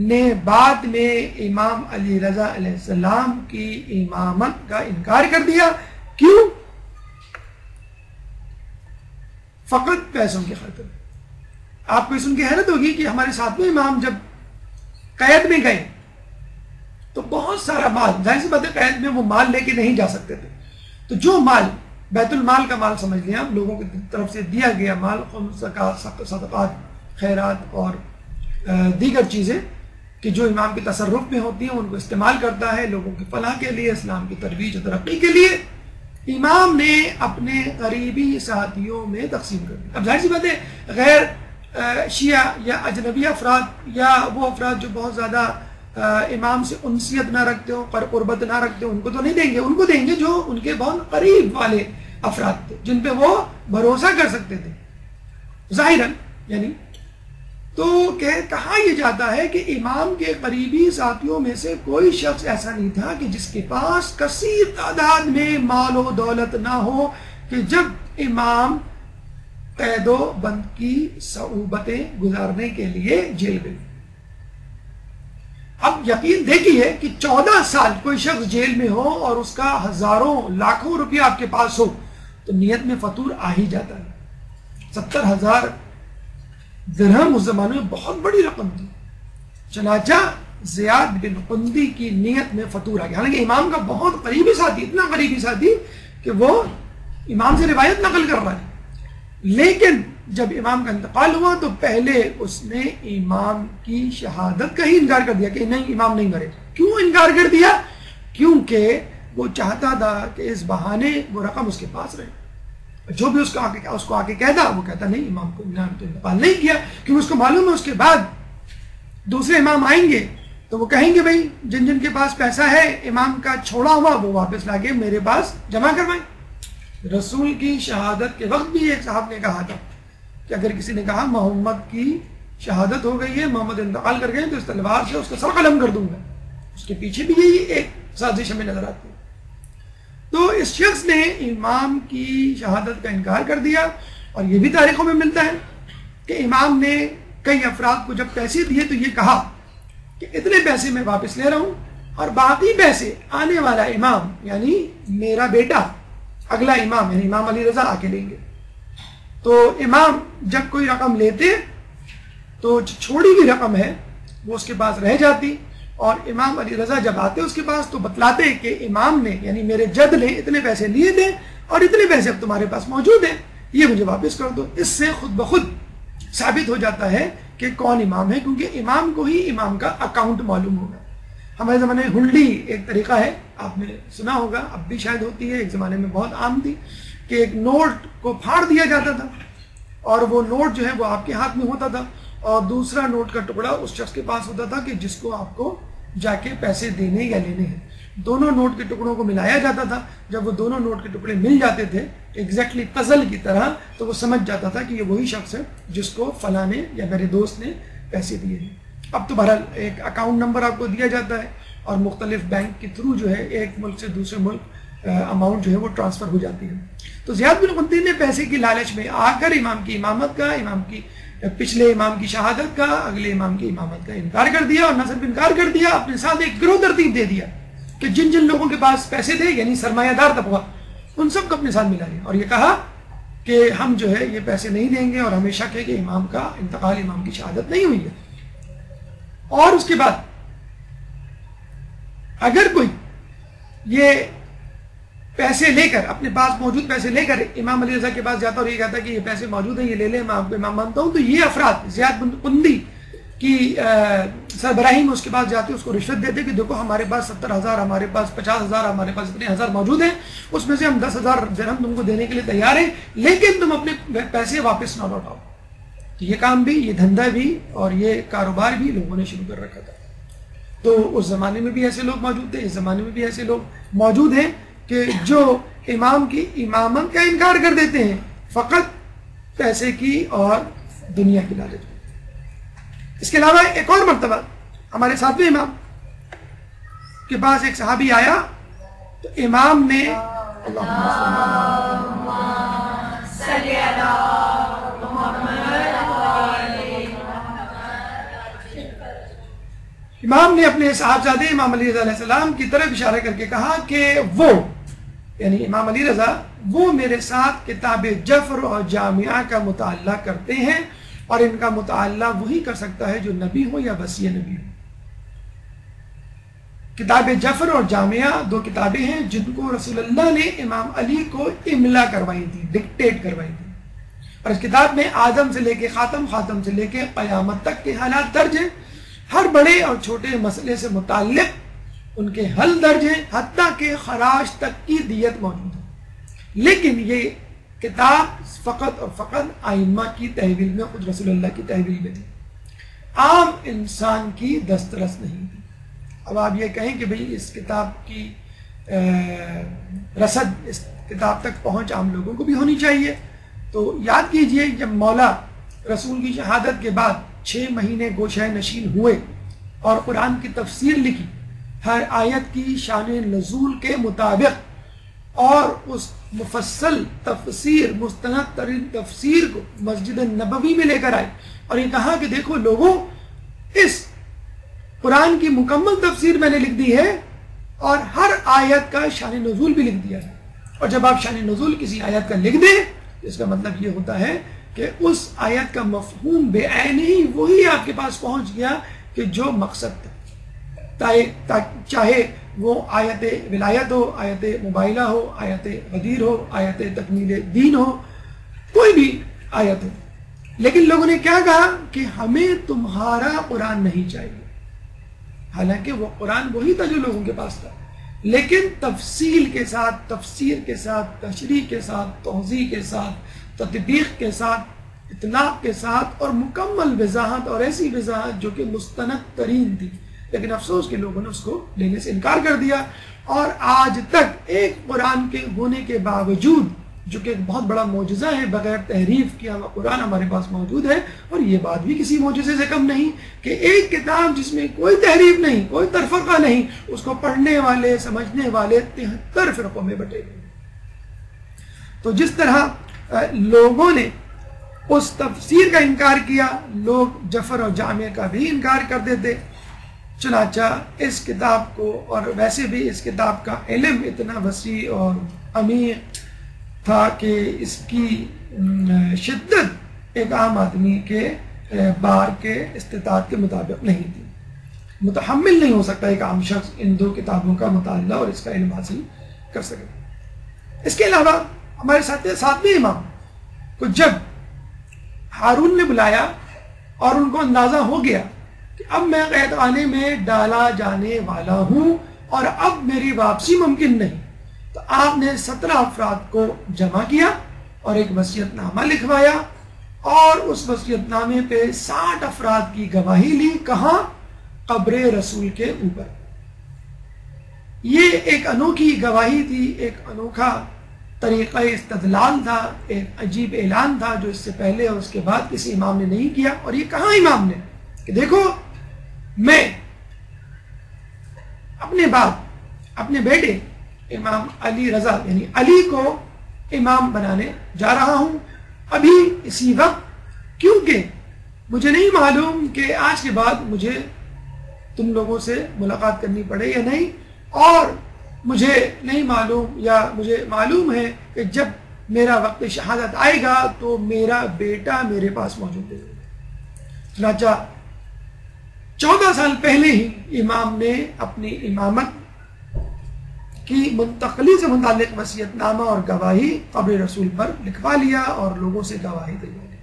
نے بعد میں امام علی رضا علیہ السلام کی امامت کا انکار کر دیا۔ کیوں؟ فقط پیسوں کی خاطر۔ آپ کو سن کے حیرت ہوگی کہ ہمارے ساتھ میں امام جب قید میں گئے تو بہت سارا مال، ظاہر سی بات ہے قید میں وہ مال لے کے نہیں جا سکتے تھے، تو جو مال بیت المال کا مال سمجھ لیا، لوگوں کی طرف سے دیا گیا مال، صدقات، خیرات اور دیگر چیزیں کہ جو امام کے تصرف میں ہوتی ہیں، ان کو استعمال کرتا ہے لوگوں کی فلاح کے لیے، اسلام کی ترویج و ترقی کے لیے، امام نے اپنے قریبی ساتھیوں میں تقسیم کر دیا۔ اب ظاہر سی بات ہے غیر شیعہ یا اجنبی افراد یا وہ افراد جو بہت زیادہ امام سے انسیت نہ رکھتے ہوں، قربت نہ رکھتے ہوں، ان کو تو نہیں دیں گے، ان کو دیں گے جو ان کے بہت قریب والے افراد تھے، جن پہ وہ بھروسہ کر سکتے تھے ظاہراً، یعنی تو کہا یہ جاتا ہے کہ امام کے قریبی ساتھیوں میں سے کوئی شخص ایسا نہیں تھا کہ جس کے پاس کثیر تعداد میں مال و دولت نہ ہو کہ جب امام قید و بند کی صعوبتیں گزارنے کے لیے جیل گئے۔ اب یقین دیکھیے کہ 14 سال کوئی شخص جیل میں ہو اور اس کا ہزاروں لاکھوں روپیہ آپ کے پاس ہو تو نیت میں فطور آ ہی جاتا ہے۔ 70,000 درہم اس زمانے میں بہت بڑی رقم تھی، چنانچہ زیاد بن قندی کی نیت میں فطور آ گیا، حالانکہ امام کا بہت قریبی ساتھی، اتنا قریبی ساتھی کہ وہ امام سے روایت نقل کر رہا ہے، لیکن جب امام کا انتقال ہوا تو پہلے اس نے امام کی شہادت کا ہی انکار کر دیا کہ نہیں، امام نہیں مرے۔ کیوں انکار کر دیا؟ کیونکہ وہ چاہتا تھا کہ اس بہانے وہ رقم اس کے پاس رہے، جو بھی اس کو آ کے کہتا، وہ کہتا نہیں، امام کو تو انتقال نہیں کیا، کیونکہ اس کو معلوم ہے اس کے بعد دوسرے امام آئیں گے تو وہ کہیں گے بھائی جن جن کے پاس پیسہ ہے امام کا چھوڑا ہوا وہ واپس لا کے میرے پاس جمع کروائیں۔ رسول کی شہادت کے وقت بھی ایک صاحب نے کہا تھا کہ اگر کسی نے کہا محمد کی شہادت ہو گئی ہے، محمد انتقال کر گئے تو اس تلوار سے اس کا سر قلم کر دوں گا، اس کے پیچھے بھی یہی ایک سازش ہمیں نظر آتی ہے۔ تو اس شخص نے امام کی شہادت کا انکار کر دیا، اور یہ بھی تاریخوں میں ملتا ہے کہ امام نے کئی افراد کو جب پیسے دیے تو یہ کہا کہ اتنے پیسے میں واپس لے رہا ہوں، اور باقی پیسے آنے والا امام یعنی میرا بیٹا اگلا امام یعنی امام علی رضا آ کے لیں گے. تو امام جب کوئی رقم لیتے تو چھوڑی ہوئی رقم ہے وہ اس کے پاس رہ جاتی, اور امام علی رضا جب آتے اس کے پاس تو بتلاتے کہ امام نے یعنی میرے جد نے اتنے پیسے لیے تھے اور اتنے پیسے اب تمہارے پاس موجود ہیں, یہ مجھے واپس کر دو. اس سے خود بخود ثابت ہو جاتا ہے کہ کون امام ہے, کیونکہ امام کو ہی امام کا اکاؤنٹ معلوم ہوگا. ہمارے زمانے میں ہنڈی ایک طریقہ ہے, آپ نے سنا ہوگا, اب بھی شاید ہوتی ہے, ایک زمانے میں بہت عام تھی کہ ایک نوٹ کو پھاڑ دیا جاتا تھا اور وہ نوٹ جو ہے وہ آپ کے ہاتھ میں ہوتا تھا اور دوسرا نوٹ کا ٹکڑا اس شخص کے پاس ہوتا تھا کہ جس کو آپ کو جا کے پیسے دینے یا لینے ہیں. دونوں نوٹ کے ٹکڑوں کو ملایا جاتا تھا. جب وہ دونوں نوٹ کے ٹکڑے مل جاتے تھے ایگزیکٹلی پزل کی طرح, تو وہ سمجھ جاتا تھا کہ یہ وہی شخص ہے جس کو فلاں نے یا میرے دوست نے پیسے دیے ہیں. اب تو بہرحال ایک اکاؤنٹ نمبر آپ کو دیا جاتا ہے اور مختلف بینک کے تھرو جو ہے ایک ملک سے دوسرے ملک اماؤنٹ جو ہے وہ ٹرانسفر ہو جاتی ہے. تو زیاد بن قطین نے پیسے کی لالچ میں آ کر امام کی امامت کا, امام کی پچھلے امام کی شہادت کا, اگلے امام کی امامت کا انکار کر دیا, اور نہ صرف انکار کر دیا, اپنے ساتھ ایک گروہ ترتیب دے دیا کہ جن جن لوگوں کے پاس پیسے تھے یعنی سرمایہ دار طبقہ, ان سب کو اپنے ساتھ ملا لیا اور یہ کہا کہ ہم جو ہے یہ پیسے نہیں دیں گے اور ہمیں شک ہے کہ امام کا انتقال, امام کی شہادت نہیں ہوئی ہے. اور اس کے بعد اگر کوئی یہ پیسے لے کر, اپنے پاس موجود پیسے لے کر امام علی رضا کے پاس جاتا اور یہ کہتا کہ یہ پیسے موجود ہیں, یہ لے لیں, میں آپ کو امام مانتا ہوں, تو یہ افراد زیاد بن قندی کی سربراہی میں اس کے پاس جاتے, اس کو رشوت دیتے کہ دیکھو ہمارے پاس 70,000, ہمارے پاس 50,000, ہمارے پاس اتنے ہزار موجود ہیں, اس میں سے ہم 10,000 درہم تم کو دینے کے لیے تیار ہیں, لیکن تم اپنے پیسے واپس نہ لوٹاؤ. تو یہ کام بھی, یہ دھندا بھی اور یہ کاروبار بھی لوگوں نے شروع کر رکھا تھا. تو اس زمانے میں بھی ایسے لوگ موجود تھے, اس زمانے میں بھی ایسے لوگ موجود ہیں کہ جو امام کی امامت کا انکار کر دیتے ہیں فقط پیسے کی اور دنیا کی لالچ میں. اس کے علاوہ ایک اور مرتبہ ہمارے ساتویں امام کے پاس ایک صحابی آیا تو امام نے امام نے اپنے صاحبزادے امام علی رضا علیہ السلام کی طرف اشارہ کر کے کہا کہ وہ یعنی امام علی رضا وہ میرے ساتھ کتاب جفر اور جامعہ کا مطالعہ کرتے ہیں اور ان کا مطالعہ وہی کر سکتا ہے جو نبی ہو یا وصی نبی ہو. کتاب جفر اور جامعہ دو کتابیں ہیں جن کو رسول اللہ نے امام علی کو املا کروائی تھی, ڈکٹیٹ کروائی تھی, اور اس کتاب میں آدم سے لے کے خاتم, خاتم سے لے کے قیامت تک کے حالات درج ہیں. ہر بڑے اور چھوٹے مسئلے سے متعلق ان کے حل درج ہیں, حتیٰ کہ خراج تک کی دیت موجود ہے. لیکن یہ کتاب فقط اور فقط ائمہ کی تحویل میں, خود رسول اللہ کی تحویل میں تھی, عام انسان کی دسترس نہیں تھی. اب آپ یہ کہیں کہ بھئی اس کتاب کی رسد, اس کتاب تک پہنچ عام لوگوں کو بھی ہونی چاہیے. تو یاد کیجئے جب مولا رسول کی شہادت کے بعد 6 مہینے گوشہ نشین ہوئے اور قرآن کی تفسیر لکھی, ہر آیت کی شان نزول کے مطابق, اور اس مفصل تفسیر, مستند ترین تفسیر کو مسجد نبوی میں لے کر آئے اور یہ کہا کہ دیکھو لوگوں, اس قرآن کی مکمل تفسیر میں نے لکھ دی ہے اور ہر آیت کا شان نزول بھی لکھ دیا ہے. اور جب آپ شان نزول کسی آیت کا لکھ دیں اس کا مطلب یہ ہوتا ہے کہ اس آیت کا مفہوم بے عین ہی وہی آپ کے پاس پہنچ گیا کہ جو مقصد تھا, چاہے وہ آیت ولایت ہو, آیت مباہلہ ہو, آیت غدیر ہو, آیت تکمیل دین ہو, کوئی بھی آیت ہو. لیکن لوگوں نے کیا کہا کہ ہمیں تمہارا قرآن نہیں چاہیے, حالانکہ وہ قرآن وہی تھا جو لوگوں کے پاس تھا, لیکن تفصیل کے ساتھ, تفسیر کے ساتھ, تشریح کے ساتھ, توضیح کے ساتھ, تطبیق کے ساتھ, اطلاق کے ساتھ, اور مکمل وضاحت, اور ایسی وضاحت جو کہ مستند ترین تھی. لیکن افسوس کہ لوگوں نے اس کو لینے سے انکار کر دیا, اور آج تک ایک قرآن کے ہونے کے باوجود, جو کہ ایک بہت بڑا معجزہ ہے, بغیر تحریف کیا ہوا قرآن ہمارے پاس موجود ہے. اور یہ بات بھی کسی معجزے سے کم نہیں کہ ایک کتاب جس میں کوئی تحریف نہیں, کوئی تفرقہ نہیں, اس کو پڑھنے والے, سمجھنے والے 73 فرقوں میں بٹے گئے. تو جس طرح لوگوں نے اس تفسیر کا انکار کیا, لوگ جفر اور جامعہ کا بھی انکار کر دیتے. چنانچہ اس کتاب کو، اور ویسے بھی اس کتاب کا علم اتنا وسیع اور عمیق تھا کہ اس کی شدت ایک عام آدمی کے بار کے استطاعت کے مطابق نہیں تھی. متحمل نہیں ہو سکتا ایک عام شخص ان دو کتابوں کا مطالعہ اور اس کا علم حاصل کر سکے. اس کے علاوہ ہمارے ساتویں امام کو جب ہارون نے بلایا اور ان کو اندازہ ہو گیا کہ اب میں قید خانے میں ڈالا جانے والا ہوں اور اب میری واپسی ممکن نہیں، تو آپ نے 17 افراد کو جمع کیا اور ایک وصیت نامہ لکھوایا اور اس وصیت نامے پہ 60 افراد کی گواہی لی. کہاں؟ قبر رسول کے اوپر. یہ ایک انوکھی گواہی تھی، ایک انوکھا طریقہ استدلال تھا، ایک عجیب اعلان تھا جو اس سے پہلے اور اس کے بعد کسی امام نے نہیں کیا. اور یہ کہاں امام نے کہ دیکھو میں اپنے باپ، اپنے بیٹے امام علی رضا یعنی علی کو امام بنانے جا رہا ہوں ابھی اسی وقت، کیونکہ مجھے نہیں معلوم کہ آج کے بعد مجھے تم لوگوں سے ملاقات کرنی پڑے یا نہیں، اور مجھے نہیں معلوم یا مجھے معلوم ہے کہ جب میرا وقت شہادت آئے گا تو میرا بیٹا میرے پاس موجود ہے. چنانچہ 14 سال پہلے ہی امام نے اپنی امامت کی منتقلی سے متعلق وصیت نامہ اور گواہی قبر رسول پر لکھوا لیا اور لوگوں سے گواہی دلوا لی.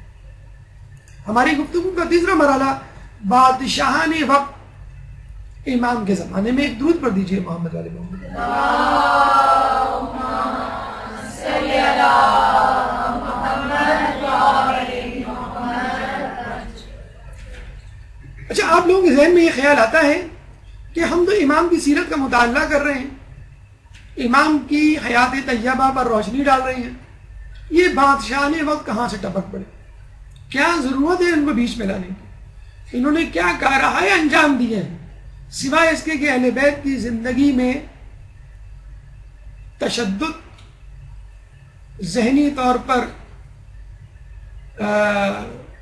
ہماری گفتگو کا تیسرا مرحلہ بادشاہان وقت امام کے زمانے میں. ایک درود پڑھ دیجئے محمد علی محمد. اچھا، آپ لوگوں کے ذہن میں یہ خیال آتا ہے کہ ہم تو امام کی سیرت کا مطالعہ کر رہے ہیں، امام کی حیات طیبہ پر روشنی ڈال رہے ہیں، یہ بادشاہ نے وقت کہاں سے ٹپک پڑے؟ کیا ضرورت ہے ان کو بیچ میں لانے کی؟ انہوں نے کیا کارروائی انجام دیے ہیں سوائے اس کے کہ اہل بیت کی زندگی میں تشدد، ذہنی طور پر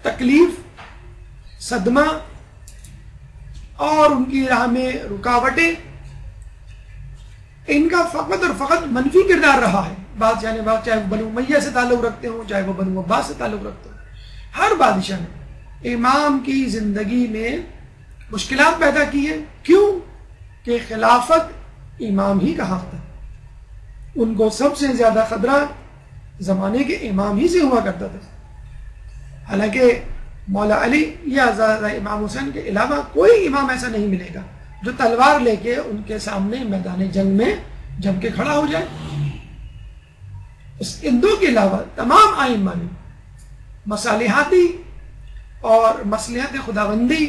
تکلیف، صدمہ اور ان کی راہ میں رکاوٹیں، ان کا فقط اور فقط منفی کردار رہا ہے. بادشاہ نے چاہے وہ بنو امیہ سے تعلق رکھتے ہوں، چاہے وہ بنو عباس سے تعلق رکھتے ہوں، ہر بادشاہ نے امام کی زندگی میں مشکلات پیدا کی ہیں. کیوں؟ کہ خلافت امام ہی کا حق تھا. ان کو سب سے زیادہ خطرہ زمانے کے امام ہی سے ہوا کرتا تھا. حالانکہ مولا علی یا امام حسین کے علاوہ کوئی امام ایسا نہیں ملے گا جو تلوار لے کے ان کے سامنے میدان جنگ میں جم کے کھڑا ہو جائے. ان دو کے علاوہ تمام ائمہ نے مصالحاتی اور مصلحت خداوندی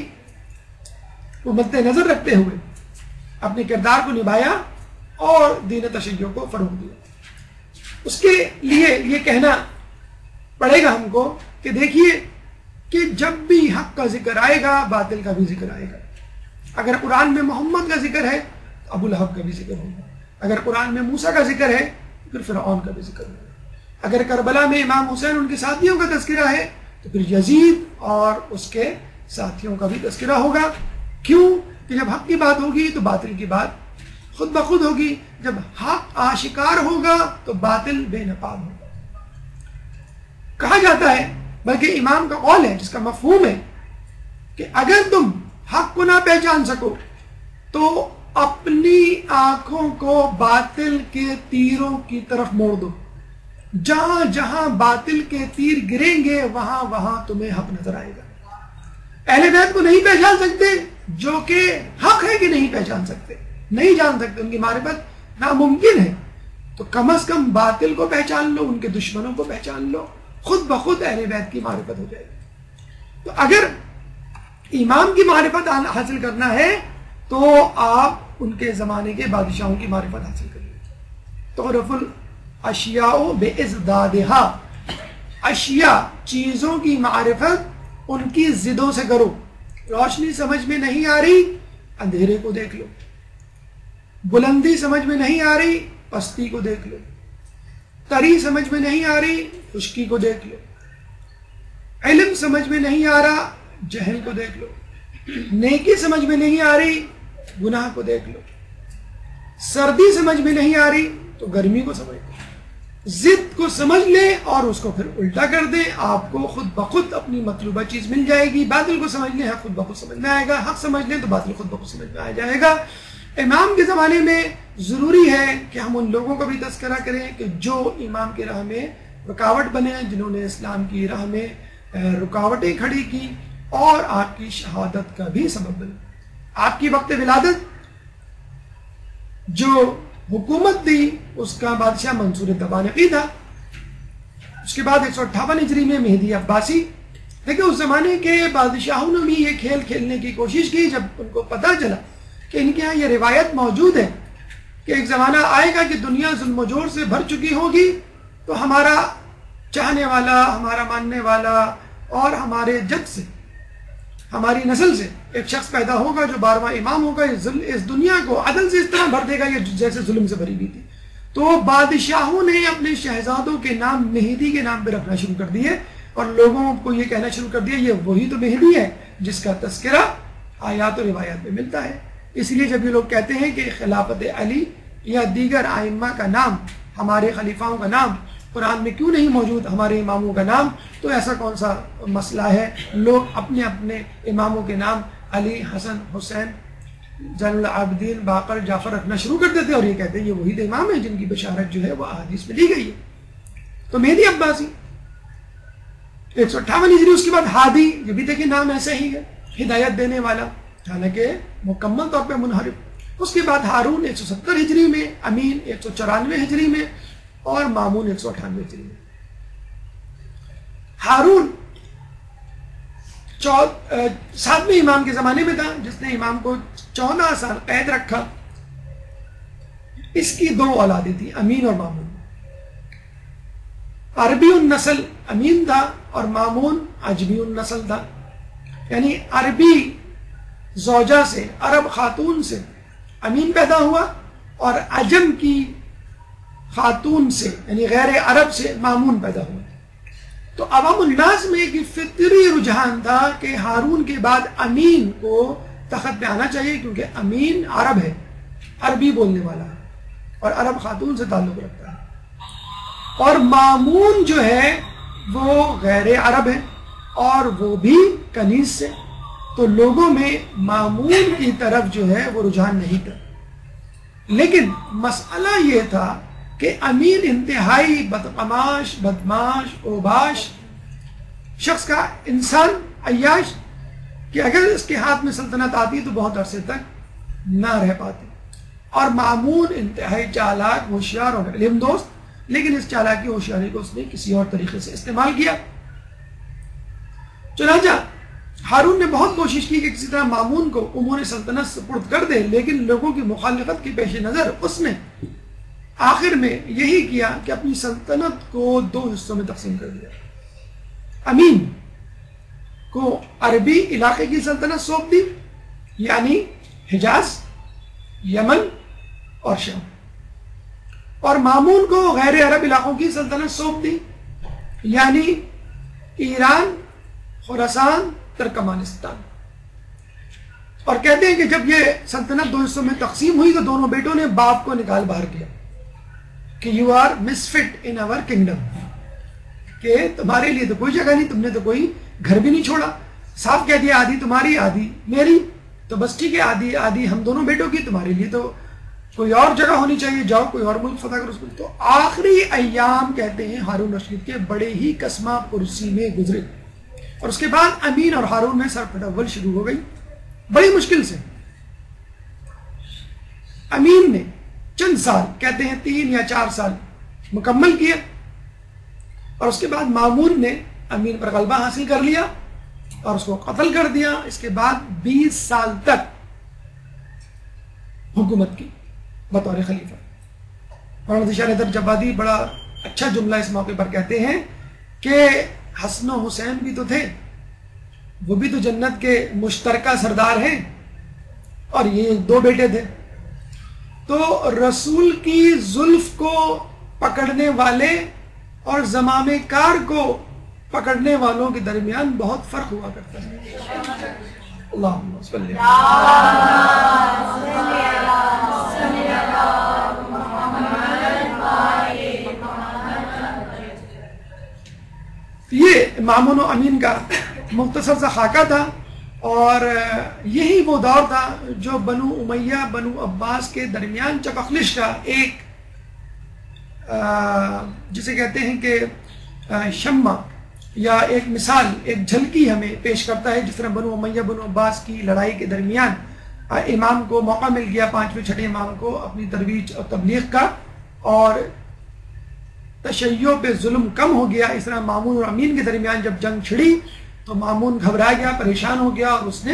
کو مد نظر رکھتے ہوئے اپنے کردار کو نبھایا اور دین تشیع کو فروغ دیا. اس کے لیے یہ کہنا پڑے گا ہم کو کہ دیکھیے کہ جب بھی حق کا ذکر آئے گا باطل کا بھی ذکر آئے گا. اگر قرآن میں محمد کا ذکر ہے تو ابو لہب کا بھی ذکر ہوگا. اگر قرآن میں موسیٰ کا ذکر ہے تو پھر فرعون کا بھی ذکر ہوگا. اگر کربلا میں امام حسین ان کے ساتھیوں کا تذکرہ ہے تو پھر یزید اور اس کے ساتھیوں کا بھی تذکرہ ہوگا. کیوں؟ کہ جب حق کی بات ہوگی تو باطل کی بات خود بخود ہوگی. جب حق آشکار ہوگا تو باطل بے نقاب ہوگا. کہا جاتا ہے، بلکہ امام کا قول ہے جس کا مفہوم ہے کہ اگر تم حق کو نہ پہچان سکو تو اپنی آنکھوں کو باطل کے تیروں کی طرف موڑ دو. جہاں جہاں باطل کے تیر گریں گے وہاں وہاں تمہیں حق نظر آئے گا. اہل بیت کو نہیں پہچان سکتے جو کہ حق ہے کہ نہیں پہچان سکتے، نہیں جان سکتے، ان کی معرفت ناممکن ہے. تو کم از کم باطل کو پہچان لو، ان کے دشمنوں کو پہچان لو، خود بخود اہل بیت کی معرفت ہو جائے گی. تو اگر امام کی معرفت حاصل کرنا ہے تو آپ ان کے زمانے کے بادشاہوں کی معرفت حاصل کریے. تعرف الاشیاء بازدادها، اشیاء چیزوں کی معرفت ان کی ضدوں سے کرو. روشنی سمجھ میں نہیں آ رہی، اندھیرے کو دیکھ لو. بلندی سمجھ میں نہیں آ رہی، پستی کو دیکھ لو. تری سمجھ میں نہیں آ رہی، خشکی کو دیکھ لو. علم سمجھ میں نہیں آ رہا، جہل کو دیکھ لو. نیکی سمجھ میں نہیں آ رہی، گناہ کو دیکھ لو، سردی سمجھ میں نہیں آ رہی تو گرمی کو سمجھ لو، ضد کو سمجھ لیں اور اس کو پھر الٹا کر دیں، آپ کو خود بخود اپنی مطلوبہ چیز مل جائے گی۔ باطل کو سمجھ لیں، حق خود بخود سمجھ میں آئے گا، حق سمجھ لیں تو باطل خود بخود سمجھ میں آ جائے گا۔ امام کے زمانے میں ضروری ہے کہ ہم ان لوگوں کا بھی تذکرہ کریں کہ جو امام کی راہ میں رکاوٹ بنے، جنہوں نے اسلام کی راہ میں رکاوٹیں کھڑی کی اور آپ کی شہادت کا بھی سبب بنے۔ آپ کی وقت ولادت جو حکومت دی اس کا بادشاہ منصور تبانقی تھا، اس کے بعد 158 ہجری میں مہدی عباسی۔ لیکن اس زمانے کے بادشاہوں نے بھی یہ کھیل کھیلنے کی کوشش کی، جب ان کو پتہ چلا کہ ان کے ہاں یہ روایت موجود ہے کہ ایک زمانہ آئے گا کہ دنیا ظلم و جور سے بھر چکی ہوگی، تو ہمارا چاہنے والا، ہمارا ماننے والا اور ہمارے جد سے، ہماری نسل سے ایک شخص پیدا ہوگا جو 12واں امام ہوگا، اس دنیا کو عدل سے اس طرح بھر دے گا یہ جیسے ظلم سے بھری ہوئی تھی۔ تو بادشاہوں نے اپنے شہزادوں کے نام مہدی کے نام پہ رکھنا شروع کر دیے اور لوگوں کو یہ کہنا شروع کر دیا یہ وہی تو مہدی ہے جس کا تذکرہ آیات و روایات میں ملتا ہے۔ اس لیے جب یہ لوگ کہتے ہیں کہ خلافت علی یا دیگر ائمہ کا نام، ہمارے خلیفاؤں کا نام قرآن میں کیوں نہیں موجود، ہمارے اماموں کا نام، تو ایسا کون سا مسئلہ ہے؟ لوگ اپنے اپنے اماموں کے نام علی، حسن، حسین، زین العابدین، باقر، جعفر رکھنا شروع کر دیتے اور یہ کہتے ہیں یہ وہی امام ہیں جن کی بشارت جو ہے وہ احادیث میں دی گئی ہے۔ تو مہدی عباسی 158 ہجری، اس کے بعد ہادی، یہ بھی دیکھیں نام ایسا ہی ہے، ہدایت دینے والا، حالانکہ مکمل طور پہ منحرف۔ اس کے بعد ہارون 170 ہجری میں، امین 194 ہجری میں اور مامون 198 ہجری میں۔ ہارون 7ویں امام کے زمانے میں تھا، جس نے امام کو 14 سال قید رکھا۔ اس کی 2 اولادیں تھیں، امین اور مامون۔ عربی النسل امین تھا اور مامون عجمی النسل تھا، یعنی عربی زوجہ سے، عرب خاتون سے امین پیدا ہوا اور عجم کی خاتون سے یعنی غیر عرب سے مامون پیدا ہوا۔ تو عوام الناس میں ایک فطری رجحان تھا کہ ہارون کے بعد امین کو تخت پہ آنا چاہیے، کیونکہ امین عرب ہے، عربی بولنے والا ہے اور عرب خاتون سے تعلق رکھتا ہے، اور مامون جو ہے وہ غیر عرب ہے اور وہ بھی کنیز سے۔ تو لوگوں میں مامون کی طرف جو ہے وہ رجحان نہیں تھا، لیکن مسئلہ یہ تھا کہ امین انتہائی بدقماش، بدماش، اوباش شخص کا، انسان عیاش، کہ اگر اس کے ہاتھ میں سلطنت آتی تو بہت عرصے تک نہ رہ پاتی، اور مامون انتہائی چالاک، ہوشیار اور علم دوست، لیکن اس چالاکی ہوشیاری کو اس نے کسی اور طریقے سے استعمال کیا۔ چنانچہ ہارون نے بہت کوشش کی کہ کسی طرح مامون کو امور سلطنت سپرد کر دے، لیکن لوگوں کی مخالفت کے پیش نظر اس نے آخر میں یہی کیا کہ اپنی سلطنت کو 2 حصوں میں تقسیم کر دیا۔ امین کو عربی علاقے کی سلطنت سونپ دی، یعنی حجاز، یمن اور شام، اور مامون کو غیر عرب علاقوں کی سلطنت سونپ دی، یعنی ایران، خراسان، ترکمانستان۔ اور کہتے ہیں کہ جب یہ سلطنت 2 حصوں میں تقسیم ہوئی تو دونوں بیٹوں نے باپ کو نکال باہر کیا کہ you are misfit in our kingdom, کہ تمہارے لیے تو کوئی جگہ نہیں، تم نے تو کوئی گھر بھی نہیں چھوڑا، صاف کہہ دیا آدھی تمہاری آدھی میری، تو بس ٹھیک ہے آدھی آدھی ہم دونوں بیٹوں کی، تمہارے لیے تو کوئی اور جگہ ہونی چاہیے، جاؤ کوئی اور ملک فتح کرو اس ملک۔ تو آخری ایام کہتے ہیں ہارون رشید کے بڑے ہی کسمہ پرسی میں گزرے، اور اس کے بعد امین اور ہارون میں سر پٹول شروع ہو گئی بڑی مشکل سے۔ امین نے چند سال، کہتے ہیں 3 یا 4 سال مکمل کیا، اور اس کے بعد مامون نے امین پر غلبہ حاصل کر لیا اور اس کو قتل کر دیا۔ اس کے بعد 20 سال تک حکومت کی بطور خلیفہ۔ مولانا ذیشان حیدر جبادی بڑا اچھا جملہ اس موقع پر کہتے ہیں کہ حسن و حسین بھی تو تھے، وہ بھی تو جنت کے مشترکہ سردار ہیں، اور یہ 2 بیٹے تھے۔ تو رسول کی زلف کو پکڑنے والے اور زمام کار کو پکڑنے والوں کے درمیان بہت فرق ہوا کرتا ہے۔ اللہم صلی یہ مامون و امین کا مختصر سا خاکہ تھا، اور یہی وہ دور تھا جو بنو امیہ بنو عباس کے درمیان چپخلش کا ایک جسے کہتے ہیں کہ شمع یا ایک مثال، ایک جھلکی ہمیں پیش کرتا ہے، جس طرح بنو امیہ بنو عباس کی لڑائی کے درمیان امام کو موقع مل گیا، 5ویں 6ٹھے امام کو اپنی ترویج اور تبلیغ کا، اور تشیع پہ ظلم کم ہو گیا۔ اس طرح مامون اور امین کے درمیان جب جنگ چھڑی تو مامون گھبرا گیا، پریشان ہو گیا، اور اس نے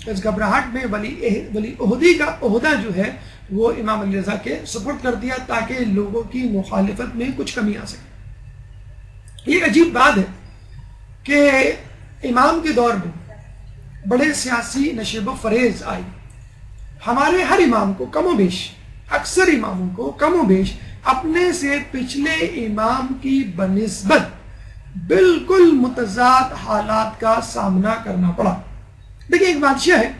اس گھبراہٹ میں ولی عہدی کا عہدہ جو ہے وہ امام علی رضا کے سپرد کر دیا، تاکہ لوگوں کی مخالفت میں کچھ کمی آ سکے۔ یہ عجیب بات ہے کہ امام کے دور میں بڑے سیاسی نشیب و فریز آئی، ہمارے ہر امام کو کم و بیش، اکثر اماموں کو کم و بیش اپنے سے پچھلے امام کی بنسبت بالکل متضاد حالات کا سامنا کرنا پڑا۔ دیکھیں، ایک بادشاہ ہے،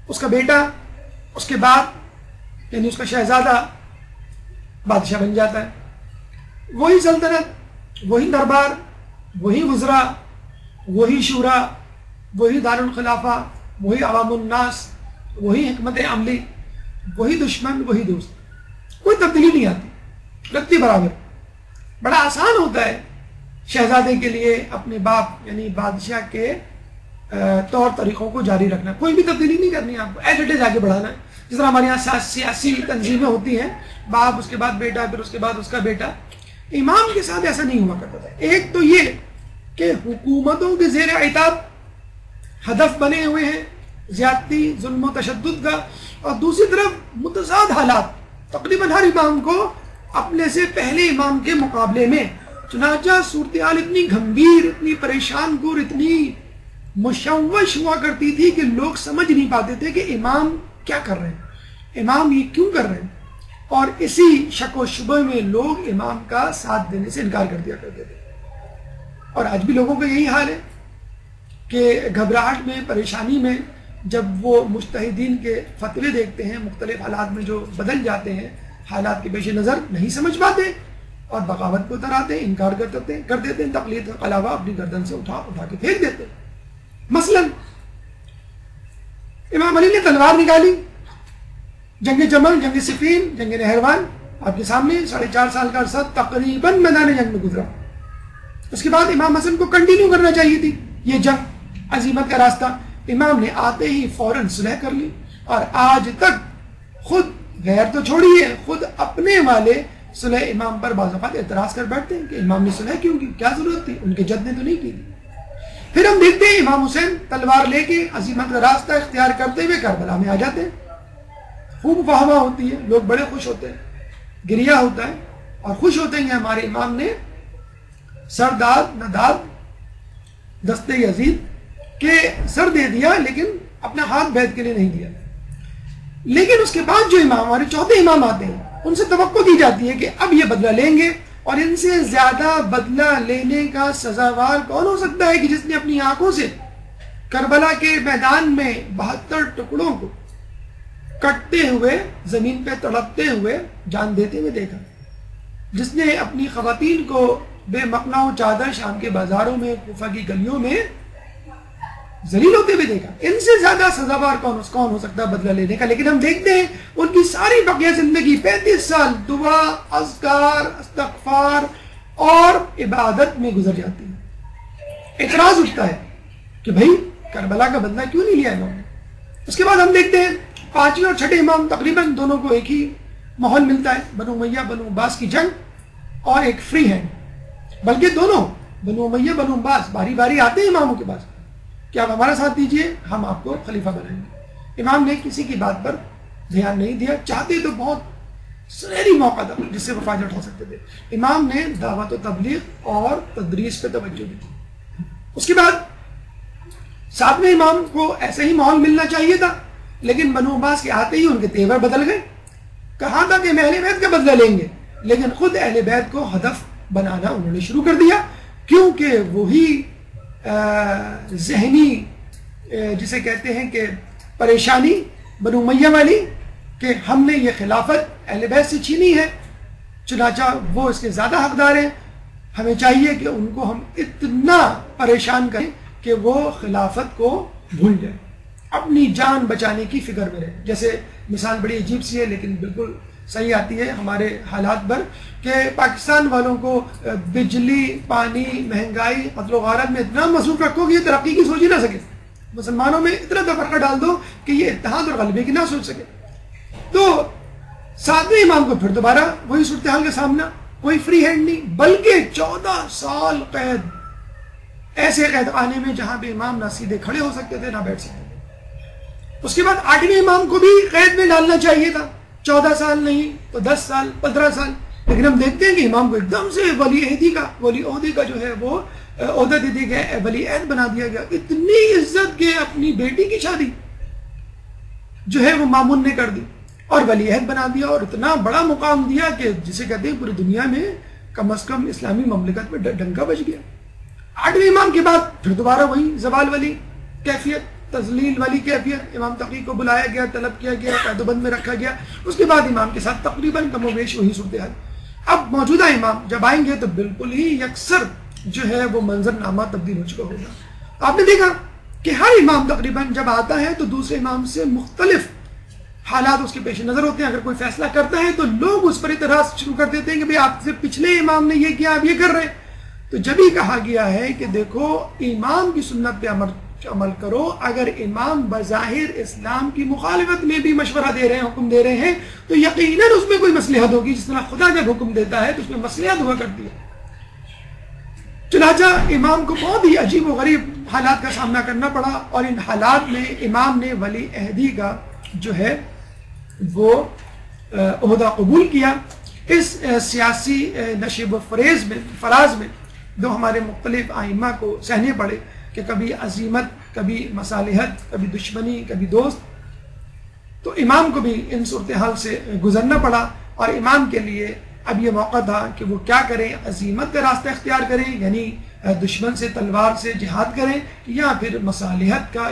اس کا بیٹا اس کے بعد یعنی اس کا شہزادہ بادشاہ بن جاتا ہے، وہی سلطنت، وہی دربار، وہی وزراء، وہی شورا، وہی دارالخلافہ، وہی عوام الناس، وہی حکمت عملی، وہی دشمن، وہی دوست، کوئی تبدیلی نہیں آتی، لگتی برابر۔ بڑا آسان ہوتا ہے شہزادے کے لیے اپنے باپ یعنی بادشاہ کے طور طریقوں کو جاری رکھنا، کوئی بھی تبدیلی نہیں کرنی، آپ کو ایز اٹ از آگے بڑھانا ہے۔ جس طرح ہمارے یہاں سیاسی تنظیمیں ہوتی ہیں، باپ، اس کے بعد بیٹا، پھر اس کے بعد اس کا بیٹا۔ امام کے ساتھ ایسا نہیں ہوا کرتا تھا۔ ایک تو یہ کہ حکومتوں کے زیر عتاب ہدف بنے ہوئے ہیں زیادتی، ظلم و تشدد کا، اور دوسری طرف متضاد حالات تقریباً ہر امام کو اپنے سے پہلے امام کے مقابلے میں، چنانچہ صورتحال اتنی گھمبیر، اتنی پریشان کور، اتنی مشوش ہوا کرتی تھی کہ لوگ سمجھ نہیں پاتے تھے کہ امام کیا کر رہے ہیں، امام یہ کیوں کر رہے ہیں، اور اسی شک و شبہ میں لوگ امام کا ساتھ دینے سے انکار کر دیا کرتے تھے۔ اور آج بھی لوگوں کا یہی حال ہے کہ گھبراہٹ میں، پریشانی میں، جب وہ مجتہدین کے فتوے دیکھتے ہیں، مختلف حالات میں جو بدل جاتے ہیں، حالات کے پیش نظر نہیں سمجھ پاتے اور بغاوت کو اتراتے ہیں، انکار کر دیتے ہیں، تقلید کے علاوہ اپنی گردن سے اٹھا کے پھینک دیتے ہیں۔ مثلا امام علی نے تلوار نکالی، جنگ جمل، جنگ صفین، جنگ نہروان آپ کے سامنے 4.5 سال کا عرصہ تقریباً میدان جنگ میں گزرا۔ اس کے بعد امام حسن کو کنٹینیو کرنا چاہیے تھی یہ جنگ، عزیمت کا راستہ، امام نے آتے ہی فوراً صلح کر لی، اور آج تک خود غیر تو چھوڑیے، خود اپنے والے صلح امام پر بعض اوقات اعتراض کر بیٹھتے ہیں کہ امام نے صلح کیوں کی، کیا ضرورت تھی، ان کے جد نے تو نہیں کی تھی۔ پھر ہم دیکھتے ہیں امام حسین تلوار لے کے عزیمت کا راستہ اختیار کرتے ہوئے کربلا میں آ جاتے ہیں، خوب واہ ہوتی ہے، لوگ بڑے خوش ہوتے ہیں، گریہ ہوتا ہے، اور خوش ہوتے ہیں کہ ہمارے امام نے سر داد نہ داد دست یزید کہ سر دے دیا لیکن اپنا ہاتھ بیعت کے لیے نہیں دیا۔ لیکن اس کے بعد جو امام، ہمارے چوتھے امام آتے ہیں، ان سے توقع کی جاتی ہے کہ اب یہ بدلہ لیں گے، اور ان سے زیادہ بدلہ لینے کا سزاوار کون ہو سکتا ہے کہ جس نے اپنی آنکھوں سے کربلا کے میدان میں 72 ٹکڑوں کو کٹتے ہوئے، زمین پہ تڑپتے ہوئے، جان دیتے ہوئے دیکھا، جس نے اپنی خواتین کو بے مقنع و چادر شام کے بازاروں میں، کوفہ کی گلیوں میں ذلیل ہوتے ہوئے دیکھا۔ ان سے زیادہ سزاوار کون ہو سکتا بدلہ لینے کا؟ لیکن ہم دیکھتے ہیں ان کی ساری بقیہ زندگی 35 سال دعا، اذکار، استغفار اور عبادت میں گزر جاتی ہے۔ اعتراض اٹھتا ہے کہ بھائی کربلا کا بدلہ کیوں نہیں لیا انہوں نے؟ اس کے بعد ہم دیکھتے ہیں 5ویں اور 6ٹھے امام تقریباً دونوں کو ایک ہی ماحول ملتا ہے، بنو امیہ بنو عباس کی جنگ اور ایک فری ہینڈ، بلکہ دونوں بنو امیہ بنو عباس باری باری آتے ہیں اماموں کے پاس کہ آپ ہمارا ساتھ دیجئے، ہم آپ کو خلیفہ بنائیں گے۔ امام نے کسی کی بات پر دھیان نہیں دیا، چاہتے تو بہت سنہری موقع تھا جس سے وہ فائدہ اٹھا سکتے تھے۔ امام نے دعوت و تبلیغ اور تدریس پہ توجہ دی۔ اس کے بعد 7ویں امام کو ایسے ہی ماحول ملنا چاہیے تھا، لیکن بنو عباس کے آتے ہی ان کے تیور بدل گئے۔ کہا تھا کہ ہم اہل بیت کا بدلہ لیں گے، لیکن خود اہل بیت کو ہدف بنانا انہوں نے شروع کر دیا، کیونکہ وہی ذہنی جسے کہتے ہیں کہ پریشانی بنو امیہ والی کہ ہم نے یہ خلافت اہل بیت سے چھینی ہے، چنانچہ وہ اس کے زیادہ حقدار ہیں، ہمیں چاہیے کہ ان کو ہم اتنا پریشان کریں کہ وہ خلافت کو بھول جائیں، اپنی جان بچانے کی فکر میں رہیں۔ جیسے مثال بڑی عجیب سی ہے لیکن بالکل صحیح آتی ہے ہمارے حالات پر، کہ پاکستان والوں کو بجلی، پانی، مہنگائی، قتل و غارت میں اتنا مصروف رکھو کہ یہ ترقی کی سوچ ہی نہ سکے، مسلمانوں میں اتنا تفرقہ ڈال دو کہ یہ اتحاد اور غلبے کی نہ سوچ سکے۔ تو ساتویں امام کو پھر دوبارہ وہی صورتحال کا سامنا، کوئی فری ہینڈ نہیں، بلکہ 14 سال قید، ایسے قید خانے میں جہاں پہ امام نہ سیدھے کھڑے ہو سکتے تھے نہ بیٹھ سکتے تھے۔ اس کے بعد 8ویں امام کو بھی قید میں ڈالنا چاہیے تھا، 14 سال نہیں تو 10 سال 15 سال، لیکن ہم دیکھتے ہیں کہ امام کو ایک دم سے ولی عہدی کا جو ہے وہ عہدہ دے دیا گیا، ولی عہد بنا دیا گیا۔ اتنی عزت کہ اپنی بیٹی کی شادی جو ہے وہ مامون نے کر دی اور ولی عہد بنا دیا، اور اتنا بڑا مقام دیا کہ جسے کہتے ہیں پوری دنیا میں کم از کم اسلامی مملکت میں ڈنکا بج گیا۔ 8ویں امام کے بعد پھر دوبارہ وہی زوال والی کیفیت، تذلیل والی کیفیت، امام تقی کو بلایا گیا، طلب کیا گیا، قید و بند میں رکھا گیا، اس کے بعد امام کے ساتھ تقریباً کم و بیش وہی صورتحال۔ اب موجودہ امام جب آئیں گے تو بالکل ہی یکسر جو ہے وہ منظر نامہ تبدیل ہو چکا ہوگا۔ آپ نے دیکھا کہ ہر امام تقریباً جب آتا ہے تو دوسرے امام سے مختلف حالات اس کے پیش نظر ہوتے ہیں۔ اگر کوئی فیصلہ کرتا ہے تو لوگ اس پر اعتراض شروع کر دیتے ہیں کہ بھئی آپ سے پچھلے امام نے یہ کیا، آپ یہ کر رہے ہیں۔ تو جب ہی کہا گیا ہے کہ دیکھو امام کی سنت پہ عمل کرو، اگر امام بظاہر اسلام کی مخالفت میں بھی مشورہ دے رہے ہیں، حکم دے رہے ہیں، تو یقیناً اس میں کوئی مصلحت ہوگی، جس طرح خدا جب حکم دیتا ہے تو اس میں مصلحت ہوا کرتی ہے۔ چنانچہ امام کو بہت ہی عجیب و غریب حالات کا سامنا کرنا پڑا، اور ان حالات میں امام نے ولی عہدی کا جو ہے وہ عہدہ قبول کیا۔ اس سیاسی نشیب و فراز میں دو ہمارے مختلف ائمہ کو سہنے پڑے کہ کبھی عزیمت، کبھی مصالحت، کبھی دشمنی، کبھی دوست۔ تو امام کو بھی ان صورتحال سے گزرنا پڑا، اور امام کے لیے اب یہ موقع تھا کہ وہ کیا کریں، عزیمت کا راستہ اختیار کریں، یعنی دشمن سے تلوار سے جہاد کریں، یا پھر مصالحت کا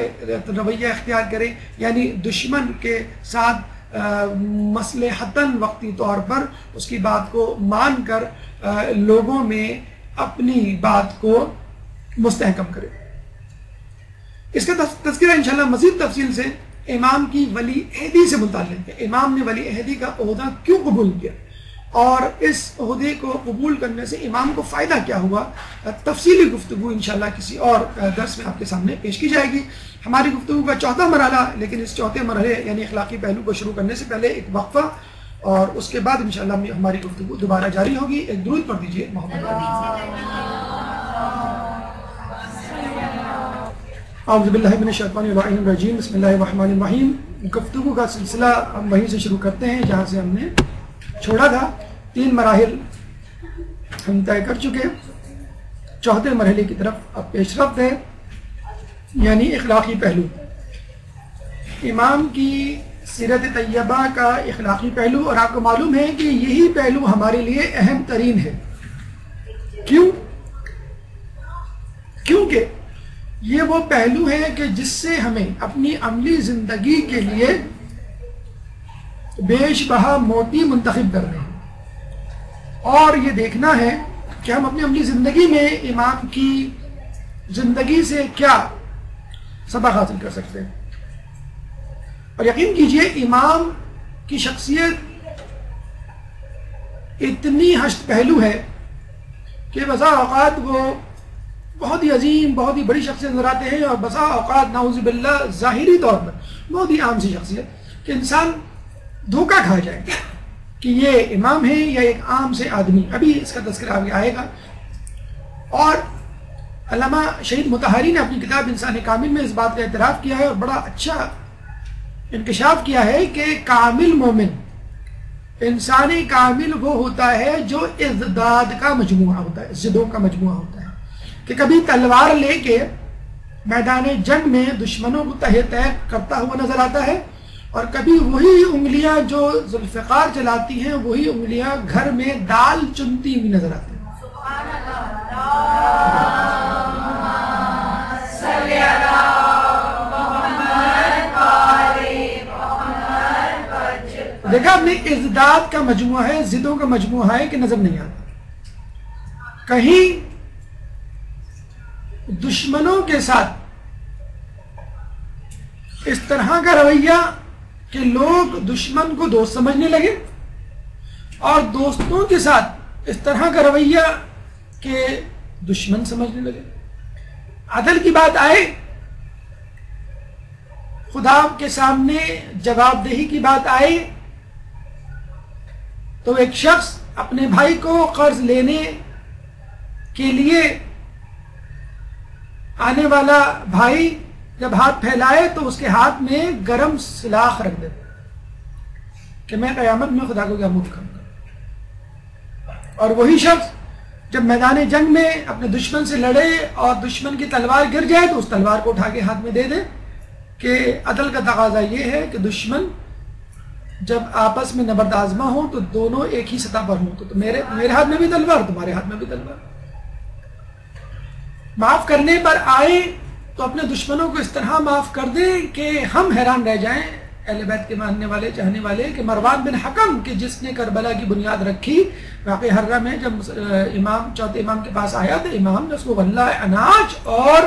رویہ اختیار کریں، یعنی دشمن کے ساتھ مصلحتاً وقتی طور پر اس کی بات کو مان کر لوگوں میں اپنی بات کو مستحکم کرے۔ اس کا تذکرہ انشاءاللہ مزید تفصیل سے امام کی ولی عہدی سے متعلق ہے، امام نے ولی عہدی کا عہدہ کیوں قبول کیا اور اس عہدے کو قبول کرنے سے امام کو فائدہ کیا ہوا، تفصیلی گفتگو انشاءاللہ کسی اور درس میں آپ کے سامنے پیش کی جائے گی۔ ہماری گفتگو کا چوتھا مرحلہ، لیکن اس چوتھے مرحلے یعنی اخلاقی پہلو کو شروع کرنے سے پہلے ایک وقفہ، اور اس کے بعد انشاءاللہ ہماری گفتگو دوبارہ جاری ہوگی۔ ایک درود پڑھ دیجیے محمد۔ اعوذ باللہ من الشیطان الرجیم، بسم اللہ الرحمن الرحیم۔ گفتگو کا سلسلہ ہم وہیں سے شروع کرتے ہیں جہاں سے ہم نے چھوڑا تھا۔ 3 مراحل ہم طے کر چکے، چوتھے مرحلے کی طرف اب پیش رفت ہے، یعنی اخلاقی پہلو، امام کی سیرت طیبہ کا اخلاقی پہلو۔ اور آپ کو معلوم ہے کہ یہی پہلو ہمارے لیے اہم ترین ہے۔ کیونکہ یہ وہ پہلو ہے کہ جس سے ہمیں اپنی عملی زندگی کے لیے بیش بہا موتی منتخب کرنے ہیں، اور یہ دیکھنا ہے کہ ہم اپنی عملی زندگی میں امام کی زندگی سے کیا سبق حاصل کر سکتے ہیں۔ اور یقین کیجئے امام کی شخصیت اتنی ہشت پہلو ہے کہ بسا اوقات وہ بہت ہی عظیم، بہت ہی بڑی شخصیت نظر آتے ہیں، اور بسا اوقات نعوذ باللہ ظاہری طور پر بہت ہی عام سی شخصیت کہ انسان دھوکہ کھا جائے کہ یہ امام ہے یا ایک عام سے آدمی۔ ابھی اس کا تذکرہ بھی آئے گا۔ اور علامہ شہید مطہری نے اپنی کتاب انسان کامل میں اس بات کا اعتراف کیا ہے، اور بڑا اچھا انکشاف کیا ہے کہ کامل مومن، انسان کامل وہ ہوتا ہے جو ازداد کا مجموعہ ہوتا ہے، زدوں کا مجموعہ ہوتا ہے، کہ کبھی تلوار لے کے میدان جنگ میں دشمنوں کو تہہ تہ کرتا ہوا نظر آتا ہے، اور کبھی وہی انگلیاں جو ذوالفقار چلاتی ہیں وہی انگلیاں گھر میں دال چنتی ہوئی نظر آتی ہیں۔ سبحان اللہ، دیکھا آپ نے ازداد کا مجموعہ ہے، ضدوں کا مجموعہ ہے کہ نظر نہیں آتا؟ کہیں دشمنوں کے ساتھ اس طرح کا رویہ کہ لوگ دشمن کو دوست سمجھنے لگے، اور دوستوں کے ساتھ اس طرح کا رویہ کہ دشمن سمجھنے لگے۔ عدل کی بات آئے، خدا کے سامنے جواب دہی کی بات آئے، تو ایک شخص اپنے بھائی کو قرض لینے کے لیے آنے والا بھائی جب ہاتھ پھیلائے تو اس کے ہاتھ میں گرم سلاخ رکھ دے کہ میں قیامت میں خدا کو کیا منہ دکھاؤں گا، اور وہی شخص جب میدان جنگ میں اپنے دشمن سے لڑے اور دشمن کی تلوار گر جائے تو اس تلوار کو اٹھا کے ہاتھ میں دے دے، کہ عدل کا تقاضا یہ ہے کہ دشمن جب آپس میں نبرد آزما ہوں تو دونوں ایک ہی سطح پر ہوں، تو میرے ہاتھ میں بھی تلوار، تمہارے ہاتھ میں بھی تلوار۔ معاف کرنے پر آئے تو اپنے دشمنوں کو اس طرح معاف کر دیں کہ ہم حیران رہ جائیں، اہل بیت کے ماننے والے چاہنے والے، کہ مروان بن حکم کہ جس نے کربلا کی بنیاد رکھی، واقعی حرہ میں جب چوتھے امام کے پاس آیا تو امام نے اس کو غلہ اناج اور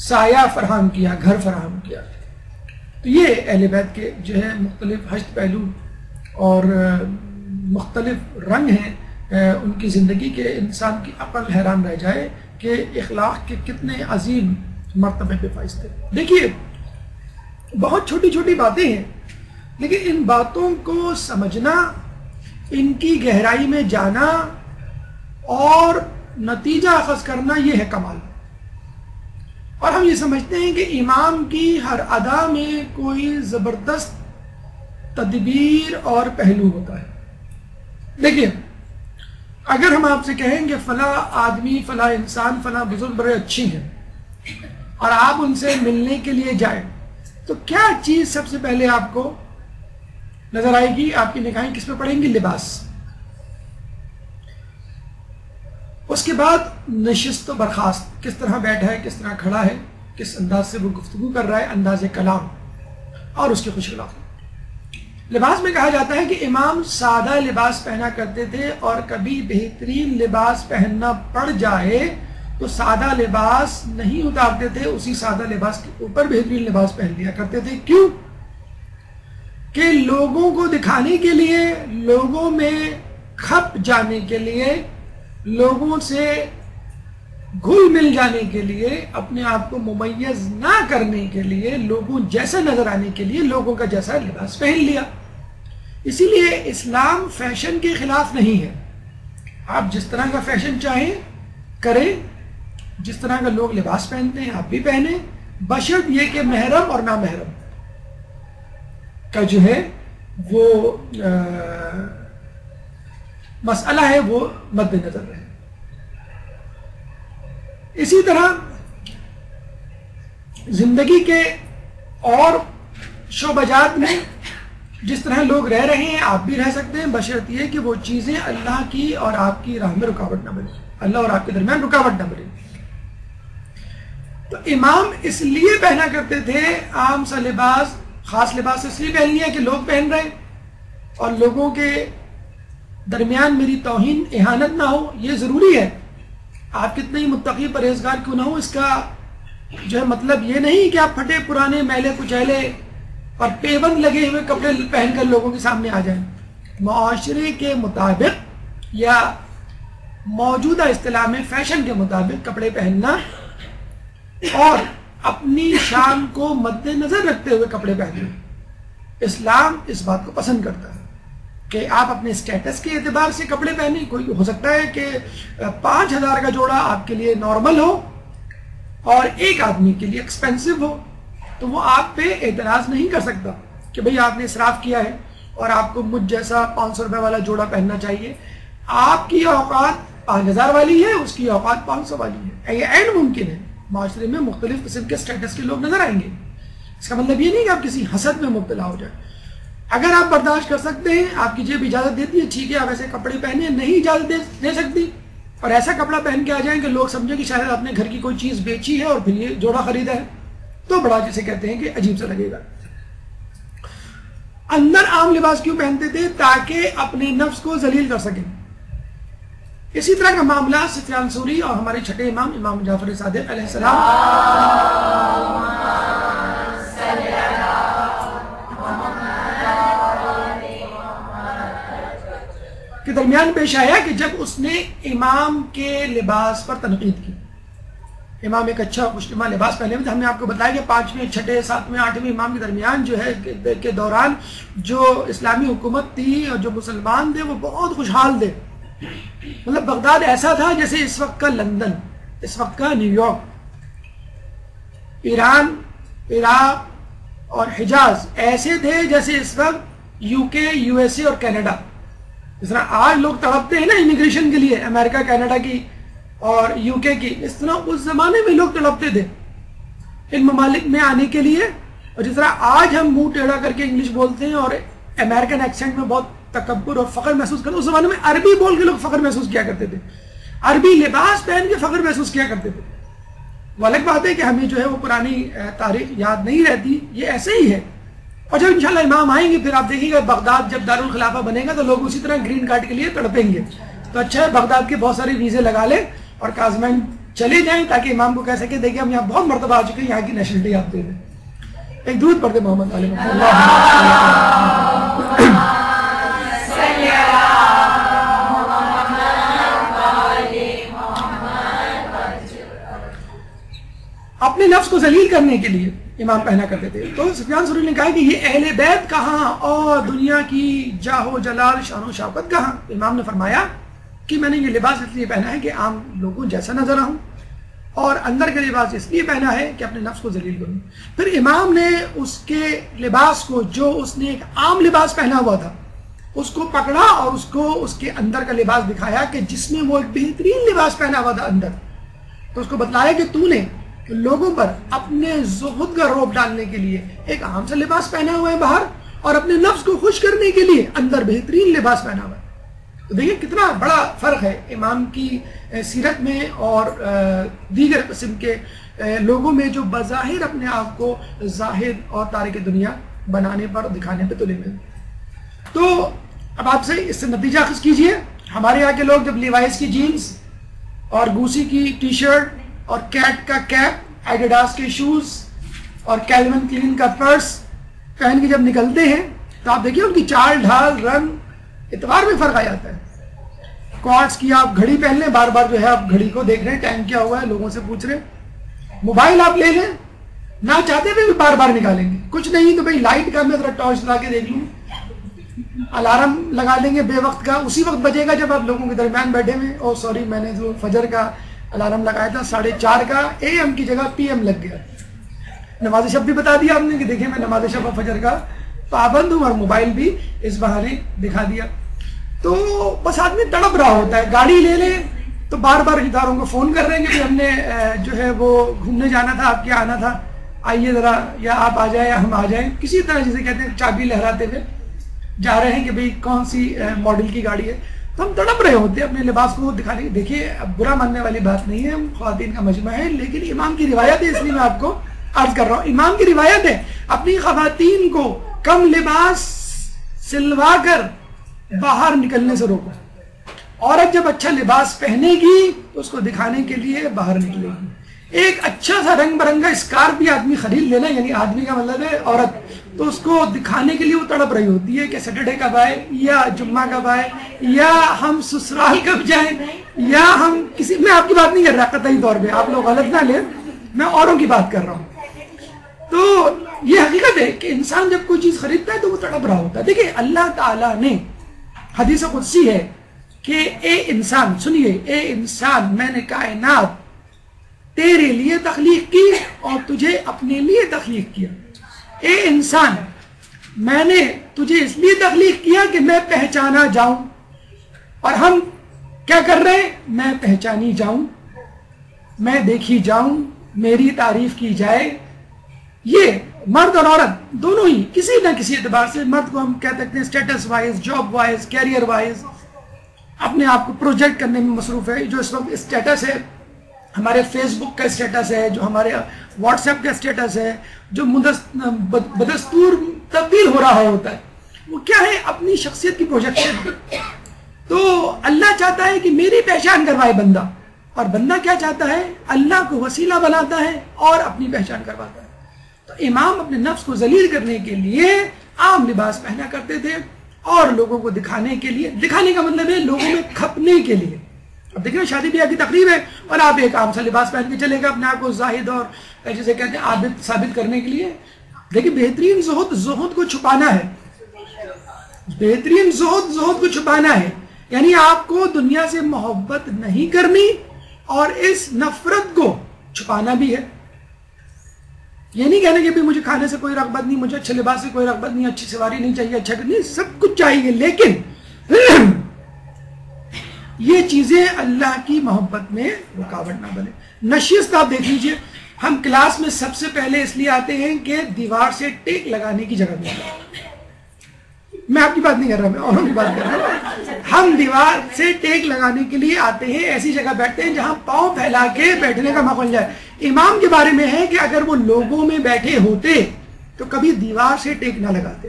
سایہ فراہم کیا، گھر فراہم کیا۔ تو یہ اہل بیت کے جو ہے مختلف حشد پہلو اور مختلف رنگ ہیں ان کی زندگی کے، انسان کی عقل حیران رہ جائے کہ اخلاق کے کتنے عظیم مرتبے پہ فائز تھے۔ دیکھیے بہت چھوٹی چھوٹی باتیں ہیں، لیکن ان باتوں کو سمجھنا، ان کی گہرائی میں جانا اور نتیجہ اخذ کرنا، یہ ہے کمال۔ اور ہم یہ سمجھتے ہیں کہ امام کی ہر ادا میں کوئی زبردست تدبیر اور پہلو ہوتا ہے۔ دیکھیے اگر ہم آپ سے کہیں کہ فلاں آدمی، فلاں انسان، فلاں بزرگ بڑے اچھی ہیں اور آپ ان سے ملنے کے لیے جائیں، تو کیا چیز سب سے پہلے آپ کو نظر آئے گی؟ آپ کی نگاہیں کس پہ پڑیں گی؟ لباس۔ اس کے بعد نشست و برخاست، کس طرح بیٹھا ہے، کس طرح کھڑا ہے، کس انداز سے وہ گفتگو کر رہا ہے، انداز کلام اور اس کی خوش اخلاقی۔ لباس میں کہا جاتا ہے کہ امام سادہ لباس پہنا کرتے تھے، اور کبھی بہترین لباس پہننا پڑ جائے تو سادہ لباس نہیں اتارتے تھے، اسی سادہ لباس کے اوپر بہترین لباس پہن لیا کرتے تھے۔ کیوں؟ کہ لوگوں کو دکھانے کے لیے، لوگوں میں کھپ جانے کے لیے، لوگوں سے گھل مل جانے کے لیے، اپنے آپ کو ممیز نہ کرنے کے لیے، لوگوں جیسا نظر آنے کے لیے لوگوں کا جیسا لباس پہن لیا۔ اسی لیے اسلام فیشن کے خلاف نہیں ہے، آپ جس طرح کا فیشن چاہیں کریں، جس طرح کا لوگ لباس پہنتے ہیں آپ بھی پہنیں، بشرط یہ کہ محرم اور نامحرم کا جو ہے وہ مسئلہ ہے وہ مد نظر رہے۔ اسی طرح زندگی کے اور شعبہ جات میں جس طرح لوگ رہ رہے ہیں آپ بھی رہ سکتے ہیں، بشرط یہ کہ وہ چیزیں اللہ کی اور آپ کی راہ میں رکاوٹ نہ بنے، اللہ اور آپ کے درمیان رکاوٹ نہ بنے۔ تو امام اس لیے پہنا کرتے تھے عام سا لباس، خاص لباس اس لیے پہن لیا کہ لوگ پہن رہے اور لوگوں کے درمیان میری توہین اہانت نہ ہو۔ یہ ضروری ہے، آپ کتنے ہی متقی پرہیزگار کیوں نہ ہو، اس کا جو ہے مطلب یہ نہیں کہ آپ پھٹے پرانے میلے کچیلے اور پیبند لگے ہوئے کپڑے پہن کر لوگوں کے سامنے آ جائیں۔ معاشرے کے مطابق یا موجودہ اصطلاح میں فیشن کے مطابق کپڑے پہننا اور اپنی شان کو مد نظر رکھتے ہوئے کپڑے پہننا، اسلام اس بات کو پسند کرتا ہے کہ آپ اپنے سٹیٹس کے اعتبار سے کپڑے پہنیں۔ کوئی ہو سکتا ہے کہ 5000 کا جوڑا آپ کے لیے نارمل ہو اور ایک آدمی کے لیے ایکسپینسو ہو، تو وہ آپ پہ اعتراض نہیں کر سکتا کہ بھئی آپ نے اسراف کیا ہے اور آپ کو مجھ جیسا 500 روپے والا جوڑا پہننا چاہیے۔ آپ کی اوقات 5000 والی ہے، اس کی اوقات 500 والی ہے، یہ عین ممکن ہے۔ معاشرے میں مختلف قسم کے سٹیٹس کے لوگ نظر آئیں گے، اس کا مطلب یہ نہیں کہ آپ کسی حسد میں مبتلا ہو جائیں۔ اگر آپ برداشت کر سکتے ہیں، آپ کی جیب اجازت دیتی ہے، ٹھیک ہے آپ ایسے کپڑے پہنے، نہیں اجازت دے سکتی اور ایسا کپڑا پہن کے آ جائیں کہ لوگ سمجھیں کہ شاید آپ نے گھر کی کوئی چیز بیچی ہے اور پھر یہ جوڑا خریدا ہے، تو بڑا جسے کہتے ہیں کہ عجیب سا لگے گا۔ اندر عام لباس کیوں پہنتے تھے؟ تاکہ اپنے نفس کو ذلیل کر سکیں. اسی طرح کا معاملہ سفیان ثوری اور ہمارے چھٹے امام امام جعفر صادق علیہ السلام کے درمیان پیش آیا کہ جب اس نے امام کے لباس پر تنقید کی. امام ایک اچھا خوشنما لباس پہنے ہوئے تھے. ہم نے آپ کو بتایا کہ 5ویں 6 7ویں 8ویں امام کے درمیان جو ہے کے دوران جو اسلامی حکومت تھی اور جو مسلمان تھے وہ بہت خوشحال تھے. مطلب بغداد ایسا تھا جیسے اس وقت کا لندن، اس وقت کا نیو یارک. ایران، عراق اور حجاز ایسے تھے جیسے اس وقت یو کے، یو ایس اے اور کینیڈا. جس طرح آج لوگ تڑپتے ہیں نا امیگریشن کے لیے، امریکہ کینیڈا کی اور یو کے کی، اس طرح اس زمانے میں لوگ تڑپتے تھے ان ممالک میں آنے کے لیے. اور جس طرح آج ہم منہ ٹیڑھا کر کے انگلش بولتے ہیں اور امریکن ایکسنٹ میں بہت تکبر اور فخر محسوس کرتے ہیں، اس زمانے میں عربی بول کے لوگ فخر محسوس کیا کرتے تھے، عربی لباس پہن کے فخر محسوس کیا کرتے تھے. وہ الگ بات ہے کہ ہمیں جو ہے وہ پرانی تاریخ یاد نہیں رہتی، یہ ایسے ہی ہے. اور جب انشاءاللہ امام آئیں گے پھر آپ دیکھیں گے بغداد جب دارالخلافہ بنے گا تو لوگ اسی طرح گرین کارڈ کے لیے تڑپیں گے. تو اچھا ہے بغداد کے بہت سارے ویزے لگا لیں اور کازمین چلے جائیں تاکہ امام کو کہہ سکے دیکھیں ہم یہاں بہت مرتبہ آ چکے ہیں، یہاں کی نیشنلٹی آپ دے دیں. ایک درود پڑھتے محمد علیہ اپنے نفس کو ذلیل کرنے کے لیے امام پہنا کرتے تھے. تو سفیان ثوری نے کہا کہ یہ اہل بیت کہاں اور دنیا کی جاہ و جلال شان و شوکت کہاں؟ امام نے فرمایا کہ میں نے یہ لباس اس لیے پہنا ہے کہ عام لوگوں جیسا نظر آؤں، اور اندر کا لباس اس لیے پہنا ہے کہ اپنے نفس کو ذلیل کروں. پھر امام نے اس کے لباس کو، جو اس نے ایک عام لباس پہنا ہوا تھا، اس کو پکڑا اور اس کو اس کے اندر کا لباس دکھایا کہ جس میں وہ ایک بہترین لباس پہنا ہوا تھا اندر. تو اس کو بتلایا کہ تو نے لوگوں پر اپنے زہد کا روب ڈالنے کے لیے ایک عام سا لباس پہنا ہوا ہے باہر، اور اپنے نفس کو خوش کرنے کے لیے اندر بہترین لباس پہنا ہوا ہے. تو دیکھیں کتنا بڑا فرق ہے امام کی سیرت میں اور دیگر قسم کے لوگوں میں جو بظاہر اپنے آپ کو زاہد اور تارک دنیا بنانے پر دکھانے پہ تلے ہوئے. تو اب آپ سے اس سے نتیجہ اخذ کیجئے. ہمارے یہاں کے لوگ جب لیوائس کی جینز اور گوسی کی ٹی شرٹ اور کیٹ کا کیپ، ایڈیڈاس کے شوز اور کیلوین کلین کا پرس پہن کے جب نکلتے ہیں تو آپ دیکھیے ان کی چال ڈھال، رنگ، اعتبار میں فرق آ جاتا ہے. کوارٹز کی آپ گھڑی پہن لیں، بار بار جو ہے آپ گھڑی کو دیکھ رہے ہیں ٹائم کیا ہوا ہے، لوگوں سے پوچھ رہے ہیں. موبائل آپ لے لیں، نہ چاہتے بھی بار بار نکالیں گے. کچھ نہیں تو بھائی لائٹ کا میں ذرا ٹارچ لا کے دیکھ لوں، الارم لگا لیں گے بے وقت کا، اسی وقت بجے گا جب آپ لوگوں کے درمیان بیٹھے ہوئے. او سوری، میں نے جو فجر کا الارم لگایا تھا 4:30 کا، اے ایم کی جگہ پی ایم لگ گیا. نماز شب بھی بتا دیا آپ نے کہ دیکھیں میں نماز شب اور فجر کا پابند ہوں، اور موبائل بھی اس بہانے دکھا دیا. تو بس آدمی تڑپ رہا ہوتا ہے. گاڑی لے لیں تو بار بار اداروں کو فون کر رہے ہیں کہ ہم نے جو ہے وہ گھومنے جانا تھا، آپ کیا آنا تھا، آئیے ذرا، یا آپ آ جائیں یا ہم آ جائیں. کسی طرح جسے کہتے ہیں چابی لہراتے ہوئے جا رہے ہیں کہ بھئی کون سی ماڈل کی گاڑی ہے. تو ہم تڑپ رہے ہوتے ہیں اپنے لباس کو دکھانے. دیکھیے اب برا ماننے والی بات نہیں ہے، ہم خواتین کا مجمع ہے، لیکن امام کی روایت ہے، اس لیے میں آپ کو عرض کر رہا ہوں. امام کی روایت ہے اپنی خواتین کو کم لباس سلوا کر باہر نکلنے سے روکو. عورت جب اچھا لباس پہنے گی تو اس کو دکھانے کے لیے باہر نکلے گی. ایک اچھا سا رنگ برنگا اسکارف بھی آدمی خرید لینا، یعنی آدمی کا مطلب ہے عورت، تو اس کو دکھانے کے لیے وہ تڑپ رہی ہوتی ہے کہ سیٹرڈے کب آئے، یا جمعہ کب آئے، یا ہم سسرال کب جائیں، یا ہم کسی، میں آپ کی بات نہیں کر رہا قطعی طور پہ، آپ لوگ غلط نہ لیں، میں اوروں کی بات کر رہا ہوں. تو یہ حقیقت ہے کہ انسان جب کوئی چیز خریدتا ہے تو وہ تڑپ رہا ہوتا ہے. دیکھیں اللہ تعالیٰ نے حدیث قدسی ہے کہ اے انسان، سنیے، اے انسان میں نے کائنات تیرے لیے تخلیق کی اور تجھے اپنے لیے تخلیق کیا. اے انسان میں نے تجھے اس لیے تخلیق کیا کہ میں پہچانا جاؤں، اور ہم کیا کر رہے ہیں؟ میں پہچانی جاؤں، میں دیکھی جاؤں، میری تعریف کی جائے. یہ مرد اور عورت دونوں ہی کسی نہ کسی اعتبار سے، مرد کو ہم کہہ سکتے ہیں status wise, job wise, career wise اپنے آپ کو پروجیکٹ کرنے میں مصروف ہے. جو اس وقت اسٹیٹس ہے، ہمارے فیس بک کا اسٹیٹس ہے، جو ہمارے واٹس ایپ کا اسٹیٹس ہے، جو بدستور تبدیل ہو رہا ہوتا ہے. وہ کیا ہے؟ اپنی شخصیت کی پروجیکشن. تو اللہ چاہتا ہے کہ میری پہچان کروائے بندہ، اور بندہ کیا چاہتا ہے؟ اللہ کو وسیلہ بناتا ہے اور اپنی پہچان کرواتا ہے. تو امام اپنے نفس کو ذلیل کرنے کے لیے عام لباس پہنا کرتے تھے، اور لوگوں کو دکھانے کے لیے، دکھانے کا مطلب ہے لوگوں میں کھپنے کے لیے. اب دیکھیں شادی بیاہ کی تقریب ہے اور آپ ایک عام سا لباس پہن کے چلے گا اپنے آپ کو زاہد اور جسے کہتے ہیں عابد ثابت کرنے کے لیے. دیکھیں بہترین زہد کو چھپانا ہے. بہترین زہد کو چھپانا ہے، یعنی آپ کو دنیا سے محبت نہیں کرنی اور اس نفرت کو چھپانا بھی ہے. یہ نہیں کہنا کہ مجھے کھانے سے کوئی رغبت نہیں، مجھے اچھے لباس سے کوئی رغبت نہیں، اچھی سواری نہیں چاہیے، اچھا نہیں، سب کچھ چاہیے، لیکن یہ چیزیں اللہ کی محبت میں رکاوٹ نہ بنے. نشست آپ دیکھ لیجئے، ہم کلاس میں سب سے پہلے اس لیے آتے ہیں کہ دیوار سے ٹیک لگانے کی جگہ ملے. میں آپ کی بات نہیں کر رہا، میں اوروں کی بات کر رہا ہوں. ہم دیوار سے ٹیک لگانے کے لیے آتے ہیں، ایسی جگہ بیٹھتے ہیں جہاں پاؤں پھیلا کے بیٹھنے کا موقع مل جائے. امام کے بارے میں ہے کہ اگر وہ لوگوں میں بیٹھے ہوتے تو کبھی دیوار سے ٹیک نہ لگاتے.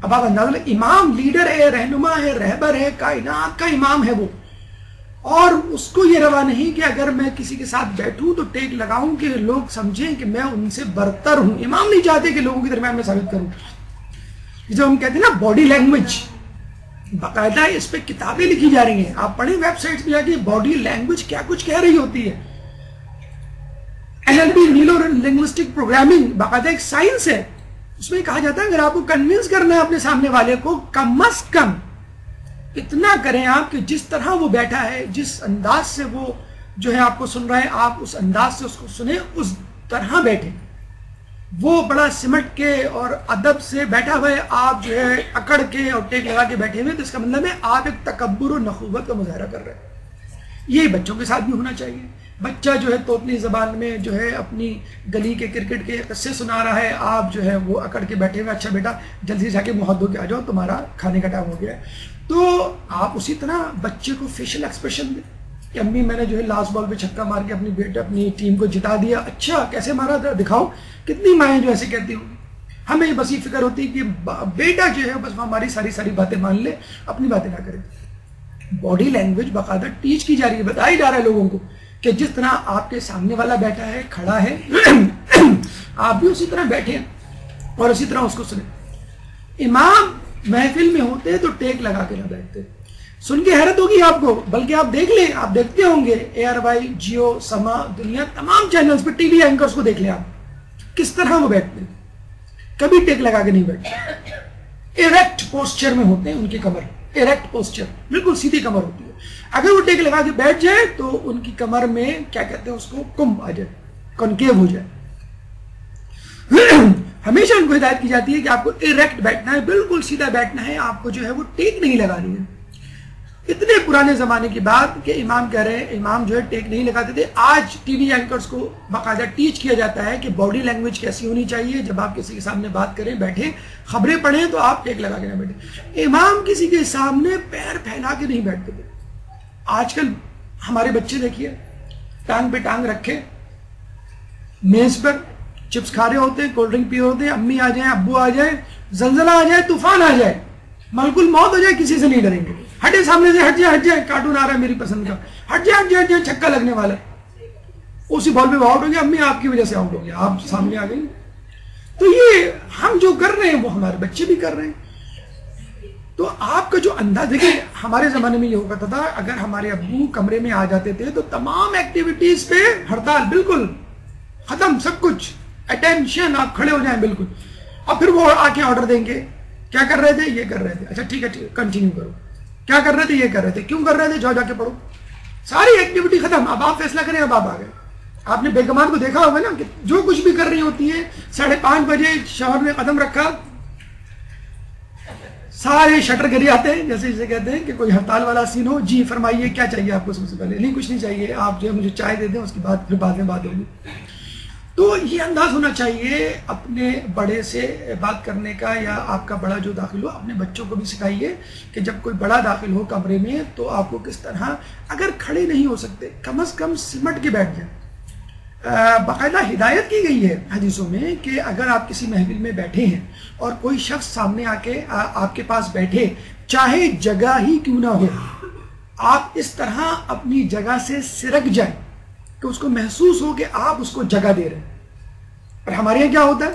اب آپ اندازہ لیں، امام لیڈر ہے، رہنما ہے، رہبر ہے، کائنات کا امام ہے وہ، اور اس کو یہ روا نہیں کہ اگر میں کسی کے ساتھ بیٹھوں تو ٹیک لگاؤں کہ لوگ سمجھیں کہ میں ان سے برتر ہوں. امام نہیں چاہتے کہ لوگوں کے درمیان میں ثابت کروں. جو ہم کہتے ہیں نا باڈی لینگویج، باقاعدہ اس پہ کتابیں لکھی جا رہی ہیں. آپ پڑھیں ویب سائٹس پہ جا کے باڈی لینگویج کیا کچھ کہہ رہی ہوتی ہے. NLP نیورو لنگوسٹک پروگرامنگ باقاعدہ ایک سائنس ہے. اس میں کہا جاتا ہے اگر آپ کو کنونس کرنا ہے اپنے سامنے والے کو، کم از کم اتنا کریں آپ کہ جس طرح وہ بیٹھا ہے، جس انداز سے وہ جو ہے آپ کو سن رہا ہے، آپ اس انداز سے اس کو سنیں، اس طرح بیٹھیں. وہ بڑا سمٹ کے اور ادب سے بیٹھا ہوا ہے، آپ جو ہے اکڑ کے اور ٹیک لگا کے بیٹھے ہوئے، تو اس کا مطلب ہے آپ ایک تکبر و نخوت کا مظاہرہ کر رہے ہیں. یہ بچوں کے ساتھ بھی ہونا چاہیے. بچہ جو ہے توتلی زبان میں جو ہے اپنی گلی کے کرکٹ کے قصے سنا رہا ہے، آپ جو ہے وہ اکڑ کے بیٹھے ہوئے، اچھا بیٹا جلدی جا کے منہ دھو کے آ جاؤ، تمہارا کھانے کا ٹائم ہو گیا ہے. تو آپ اسی طرح بچے کو فیشل ایکسپریشن دیں کہ امی میں نے جو ہے لاسٹ بال پہ چھکا مار کے اپنی ٹیم کو جتا دیا. اچھا کیسے مارا تھا دکھاؤ. کتنی مائیں جو ایسے کہتی ہوں. ہمیں بس یہ فکر ہوتی ہے کہ بیٹا جو ہے بس ہماری ساری باتیں مان لے، اپنی باتیں نہ کرے. باڈی لینگویج باقاعدہ ٹیچ کی جا رہی ہے، بتائی جا رہا ہے لوگوں کو کہ جس طرح آپ کے سامنے والا بیٹھا ہے، کھڑا ہے، آپ بھی اسی طرح بیٹھے اور اسی طرح اس کو سنیں. امام محفل میں ہوتے تو ٹیک لگا کے نہ بیٹھتے. سن کے حیرت ہوگی آپ کو، بلکہ آپ دیکھ لیں، آپ دیکھتے ہوں گے ARY، جیو، سما، دنیا تمام چینلز پہ ٹی وی اینکرز کو دیکھ لیں آپ کس طرح وہ بیٹھتے ہیں. کبھی ٹیک لگا کے نہیں بیٹھتے. ایریکٹ پوسچر میں ہوتے ہیں، ان کی کمر ایریکٹ پوسچر، بالکل سیدھی کمر ہوتی ہے. اگر وہ ٹیک لگا کے بیٹھ جائے تو ان کی کمر میں کیا کہتے ہیں اس کو، کمب آ جائے، کنکیو ہو جائے. ہمیشہ ان کو ہدایت کی جاتی ہے کہ آپ کو ایریکٹ بیٹھنا ہے، بالکل سیدھا بیٹھنا ہے، آپ کو جو ہے وہ ٹیک نہیں لگانی ہے. اتنے پرانے زمانے کی بات کہ امام کہہ رہے ہیں، امام جو ہے ٹیک نہیں لگاتے تھے. آج ٹی وی اینکرز کو باقاعدہ ٹیچ کیا جاتا ہے کہ باڈی لینگویج کیسی ہونی چاہیے. جب آپ کسی کے سامنے بات کریں، بیٹھیں، خبریں پڑھیں تو آپ ٹیک لگا کے نہ بیٹھیں. امام کسی کے سامنے پیر پھیلا کے نہیں بیٹھتے تھے. آج کل ہمارے بچے دیکھیے، ٹانگ پہ ٹانگ رکھے میز پر چپس کھا رہے ہوتے ہیں، کولڈ ڈرنک پی رہے ہوتے ہیں، امی آ جائیں، ابو آ جائیں، زلزلہ آ جائے، طوفان آ جائے، ملک الموت ہو جائے، کسی سے نہیں ڈریں گے. ہٹے سامنے سے، ہٹ جائے، کارٹون آ رہا ہے میری پسند کا، ہٹ جائے، چھکا لگنے والا ہے، اسی بال پہ آؤٹ ہو گیا، امی آپ کی وجہ سے آؤٹ ہو گیا، آپ سامنے آ گئی. تو یہ ہم جو کر رہے ہیں وہ ہمارے بچے بھی کر رہے ہیں. تو آپ کا جو انداز دیکھیں، ہمارے زمانے میں یہ ہو کرتا تھا، اگر ہمارے ابو کمرے میں آ جاتے تھے تو تمام ایکٹیویٹیز پہ ہڑتال، بالکل ختم سب کچھ، اٹینشن، آپ کھڑے ہو جائیں بالکل. اور پھر وہ آ کے آرڈر دیں گے، کیا کر رہے تھے، یہ کر رہے تھے، اچھا ٹھیک ہے کنٹینیو کرو. کیا کر رہے تھے، یہ کر رہے تھے، کیوں کر رہے تھے، جاؤ جا کے پڑھو. ساری ایکٹیویٹی ختم، اب آپ فیصلہ کریں. اب آپ آ گئے. آپ نے بیگمات کو دیکھا ہوگا نا کہ جو کچھ بھی کر رہی ہوتی ہیں، 5:30 بجے شوہر نے قدم رکھا، سارے شٹر گری آتے ہیں، جیسے کہتے ہیں کہ کوئی ہڑتال والا سین ہو. جی فرمائیے کیا چاہیے آپ کو. سب سے پہلے نہیں کچھ نہیں چاہیے، آپ جو ہے مجھے چائے دے دیں، اس کے بعد پھر بعد میں بات ہوگی. تو یہ انداز ہونا چاہیے اپنے بڑے سے بات کرنے کا، یا آپ کا بڑا جو داخل ہو، اپنے بچوں کو بھی سکھائیے کہ جب کوئی بڑا داخل ہو کمرے میں تو آپ کو کس طرح، اگر کھڑے نہیں ہو سکتے کم از کم سمٹ کے بیٹھ جائیں. باقاعدہ ہدایت کی گئی ہے حدیثوں میں کہ اگر آپ کسی محفل میں بیٹھے ہیں اور کوئی شخص سامنے آ کے آپ کے پاس بیٹھے، چاہے جگہ ہی کیوں نہ ہو، آپ اس طرح اپنی جگہ سے سرک جائیں کہ اس کو محسوس ہو کہ آپ اس کو جگہ دے رہے ہیں۔ اور ہمارے یہاں کیا ہوتا ہے،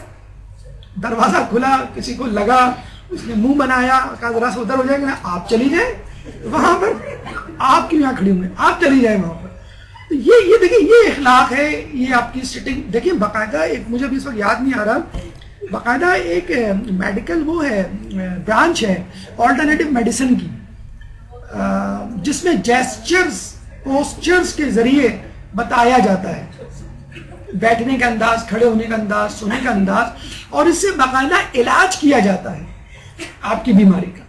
دروازہ کھلا، کسی کو لگا، اس نے منہ بنایا، کہا ذرا سے ادھر ہو جائے گا، آپ چلی جائیں وہاں پر، آپ کیوں یہاں کھڑی ہوئے، آپ چلی جائیں وہاں پر۔ تو یہ دیکھیں، یہ اخلاق ہے، یہ آپ کی سٹنگ دیکھیں۔ باقاعدہ ایک، مجھے ابھی اس وقت یاد نہیں آ رہا، باقاعدہ ایک میڈیکل وہ ہے، برانچ ہے آلٹرنیٹیو میڈیسن کی، جس میں جیسچرز، پوسچرز کے ذریعے بتایا جاتا ہے بیٹھنے کا انداز، کھڑے ہونے کا انداز، سونے کا انداز، اور اس سے باقاعدہ علاج کیا جاتا ہے آپ کی بیماری کا۔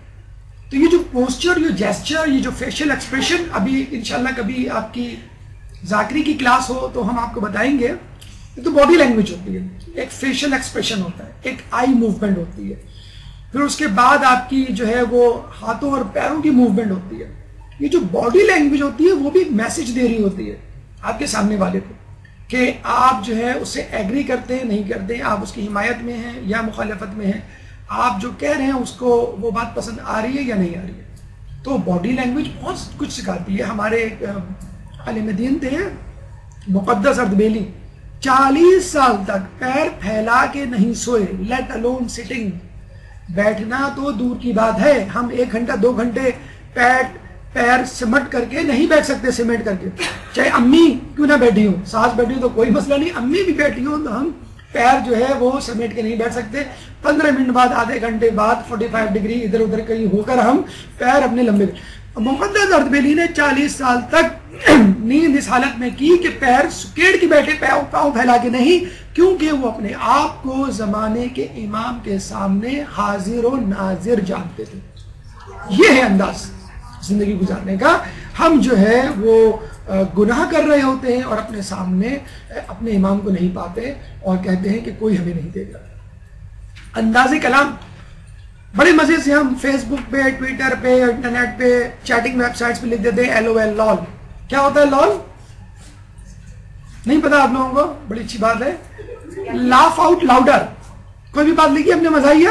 تو یہ جو پوسچر، یہ جیسچر، یہ جو فیشل ایکسپریشن، ابھی انشاءاللہ کبھی آپ کی ذاکری کی کلاس ہو تو ہم آپ کو بتائیں گے، یہ تو باڈی لینگویج ہوتی ہے، ایک فیشل ایکسپریشن ہوتا ہے، ایک آئی موومنٹ ہوتی ہے، پھر اس کے بعد آپ کی جو ہے وہ ہاتھوں اور پیروں کی موومنٹ ہوتی ہے۔ یہ جو باڈی لینگویج ہوتی ہے وہ بھی میسج دے رہی ہوتی ہے آپ کے سامنے والے کو کہ آپ جو ہے اس سے ایگری کرتے ہیں، نہیں کرتے، آپ اس کی حمایت میں ہیں یا مخالفت میں ہیں، آپ جو کہہ رہے ہیں اس کو وہ بات پسند آ رہی ہے یا نہیں آ رہی ہے۔ تو باڈی لینگویج بہت کچھ سکھاتی ہے۔ ہمارے عالم دین تھے مقدس اردبیلی، 40 سال تک پیر پھیلا کے نہیں سوئے، لیٹ الون سٹنگ، بیٹھنا تو دور کی بات ہے، ہم 1 گھنٹہ 2 گھنٹے پیر سمٹ کر کے نہیں بیٹھ سکتے، سمیٹ کر کے، چاہے امی کیوں نہ بیٹھی ہوں، ساس بیٹھی ہوں تو کوئی مسئلہ نہیں، امی بھی بیٹھی ہوں تو ہم پیر جو ہے وہ سمیٹ کے نہیں بیٹھ سکتے۔ 15 منٹ بعد، آدھے گھنٹے بعد 45 ڈگری ادھر ادھر کہیں ہو کر ہم پیر اپنے لمبے۔ مقدس اردبیلی نے 40 سال تک نیند اس حالت میں کی کہ پیر سکیڑ کے بیٹھے، پاؤں پھیلا کے نہیں، کیونکہ وہ اپنے آپ کو زمانے کے امام کے سامنے حاضر و ناظر جانتے تھے۔ یہ ہے انداز زندگی گزارنے کا۔ ہم جو ہے وہ گناہ کر رہے ہوتے ہیں اور اپنے سامنے اپنے امام کو نہیں پاتے اور کہتے ہیں کہ کوئی ہمیں نہیں دے گا۔ انداز کلام بڑے مزے سے ہم فیس بک پہ، ٹویٹر پہ، انٹرنیٹ پہ، چیٹنگ ویب سائٹس پہ لکھ دیتے ہیں LOL، لول۔ کیا ہوتا ہے لول؟ نہیں پتا آپ لوگوں کو؟ بڑی اچھی بات ہے۔ لاف آؤٹ لاؤڈر، کوئی بھی بات لکھی اپنے مزاحیہ،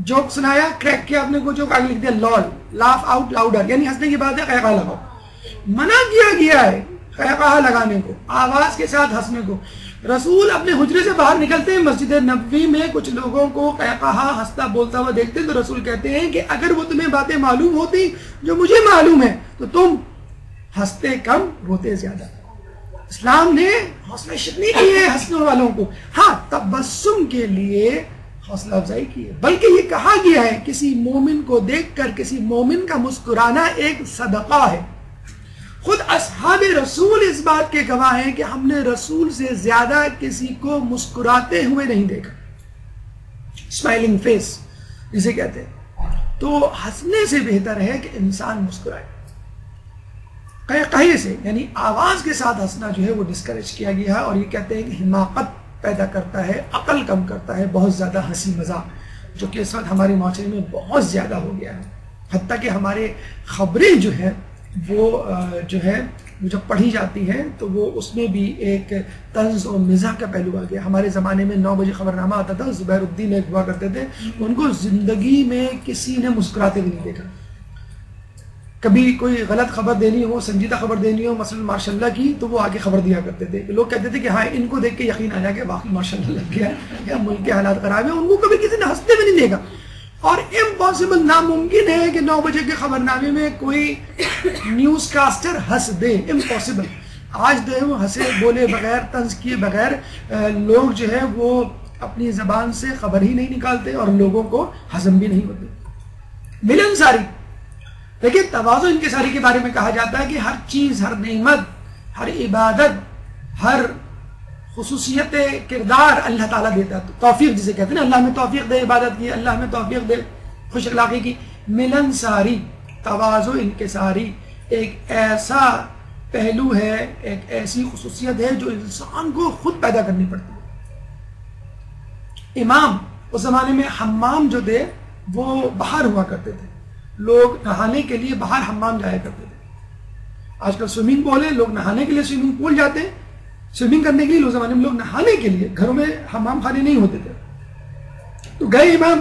جوک سنایا، کریک کیا، اپنے کو جوک آگے لکھ دیا لول، لاف آؤٹ لاؤڈر، یعنی ہنسنے کی بات ہے، قہقہ لگاؤ۔ منع کیا گیا ہے قہقہ لگانے کو، آواز کے ساتھ ہنسنے کو۔ رسول اپنے حجرے سے باہر نکلتے ہیں، مسجد نبوی میں کچھ لوگوں کو قہقہ ہنستا بولتا ہوا دیکھتے ہیں تو رسول کہتے ہیں کہ اگر وہ تمہیں باتیں معلوم ہوتی جو مجھے معلوم ہے تو تم ہنستے کم روتے زیادہ۔ اسلام نے حوصلہ شکنی کی ہے ہنسنے والوں کو، ہاں تبسم کے لیے حوصلہ افزائی کی ہے، بلکہ یہ کہا گیا ہے کسی مومن کو دیکھ کر کسی مومن کا مسکرانا ایک صدقہ ہے۔ خود اصحاب رسول اس بات کے گواہ ہیں کہ ہم نے رسول سے زیادہ کسی کو مسکراتے ہوئے نہیں دیکھا، اسمائلنگ فیس جسے کہتے ہیں۔ تو ہنسنے سے بہتر ہے کہ انسان مسکرائے۔ قہقہے سے یعنی آواز کے ساتھ ہنسنا جو ہے وہ ڈسکریج کیا گیا ہے، اور یہ کہتے ہیں کہ حماقت پیدا کرتا ہے، عقل کم کرتا ہے، بہت زیادہ ہنسی مذاق جو کہ اس وقت ہمارے معاشرے میں بہت زیادہ ہو گیا ہے، حتیٰ کہ ہمارے خبریں جو ہے وہ جو ہے جب پڑھی جاتی ہیں تو وہ اس میں بھی ایک طنز اور مزاح کا پہلو آ گیا۔ ہمارے زمانے میں 9 بجے خبرنامہ آتا تھا، زبیر الدین ایک ہوا کرتے تھے، ان کو زندگی میں کسی نے مسکراتے بھی نہیں دیکھا۔ کبھی کوئی غلط خبر دینی ہو، سنجیدہ خبر دینی ہو مثلا ماشاء اللہ کی، تو وہ آگے خبر دیا کرتے تھے۔ لوگ کہتے تھے کہ ہاں ان کو دیکھ کے یقین آ جائے کہ واقعی ماشاء اللہ لگ گیا یا ملک کے حالات خراب ہیں، ان کو کبھی کسی نے ہنستے بھی نہیں دیکھا۔ اور امپاسبل، ناممکن ہے کہ 9 بجے کے خبرنامے میں کوئی نیوز کاسٹر ہنس دے، امپاسبل۔ آج جو ہے وہ ہنسے بولے بغیر، طنز کیے بغیر لوگ جو ہے وہ اپنی زبان سے خبر ہی نہیں نکالتے اور لوگوں کو ہضم بھی نہیں ہوتے۔ ملنساری، دیکھیں تواضع انکساری کے بارے میں کہا جاتا ہے کہ ہر چیز، ہر نعمت، ہر عبادت، ہر خصوصیت کردار اللہ تعالیٰ دیتا ہے، توفیق جسے کہتے ہیں نا، اللہ میں توفیق دے عبادت کی، اللہ میں توفیق دے خوش اخلاقی کی۔ ملنساری، تواضع انکساری ایک ایسا پہلو ہے، ایک ایسی خصوصیت ہے جو انسان کو خود پیدا کرنی پڑتی ہے۔ امام اس زمانے میں حمام جو تھے وہ باہر ہوا کرتے تھے، لوگ نہانے کے لیے باہر حمام جایا کرتے تھے۔ آج کل سوئمنگ پول ہے، لوگ نہانے کے لیے سوئمنگ پول جاتے ہیں، سوئمنگ کرنے کے لیے، اس زمانے میں لوگ نہانے کے لیے، گھروں میں حمام خانے نہیں ہوتے تھے، تو گئے امام،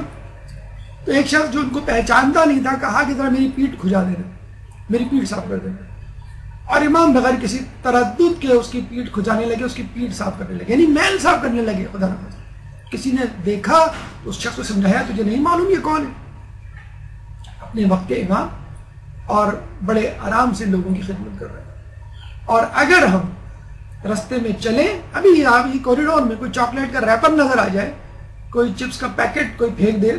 تو ایک شخص جو ان کو پہچانتا نہیں تھا کہا کہ ذرا میری پیٹھ کھجا دینا، میری پیٹھ صاف کر دینا، اور امام بغیر کسی تردد کے اس کی پیٹھ کھجانے لگے، اس کی پیٹھ صاف کرنے لگے، یعنی میل صاف کرنے لگے. خدا نہ خاصہ کسی نے دیکھا اس شخص کو سمجھایا تجھے نہیں معلوم یہ کون ہے؟ اپنے وقت کے امام اور بڑے آرام سے لوگوں کی خدمت کر رہے ہیں. اور اگر ہم رستے میں چلیں، ابھی آپ ہی کوریڈور میں کوئی چاکلیٹ کا ریپر نظر آ جائے، کوئی چپس کا پیکٹ کوئی پھینک دے،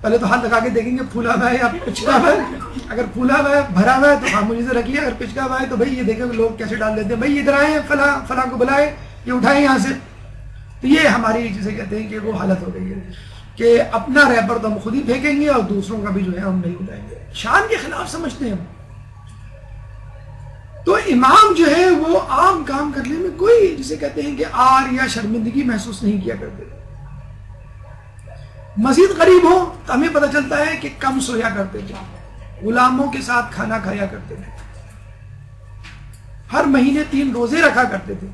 پہلے تو ہاتھ لگا کے دیکھیں گے پھولا ہوا ہے یا پچکا ہوا ہے. اگر پھولا ہوا ہے بھرا ہوا ہے تو خاموشی سے رکھیے، اگر پچکا ہوا ہے تو بھائی یہ دیکھیں کہ لوگ کیسے ڈال دیتے ہیں، بھائی ادھر آئے فلاں کو بلائے، یہ اٹھائیں یہاں سے. تو یہ ہماری جسے کہتے ہیں کہ وہ حالت ہو گئی ہے کہ اپنا ریپر تو ہم خود ہی پھینکیں گے اور دوسروں کا بھی جو ہے ہم نہیں اٹھائیں گے. شان کے خلاف سمجھتے ہیں ہم. تو امام جو ہے وہ عام کام کرنے میں کوئی جسے کہتے ہیں کہ آر یا شرمندگی محسوس نہیں کیا کرتے. مزید غریب ہو تو ہمیں پتہ چلتا ہے کہ کم سویا کرتے تھے، غلاموں کے ساتھ کھانا کھایا کرتے تھے، ہر مہینے 3 روزے رکھا کرتے تھے.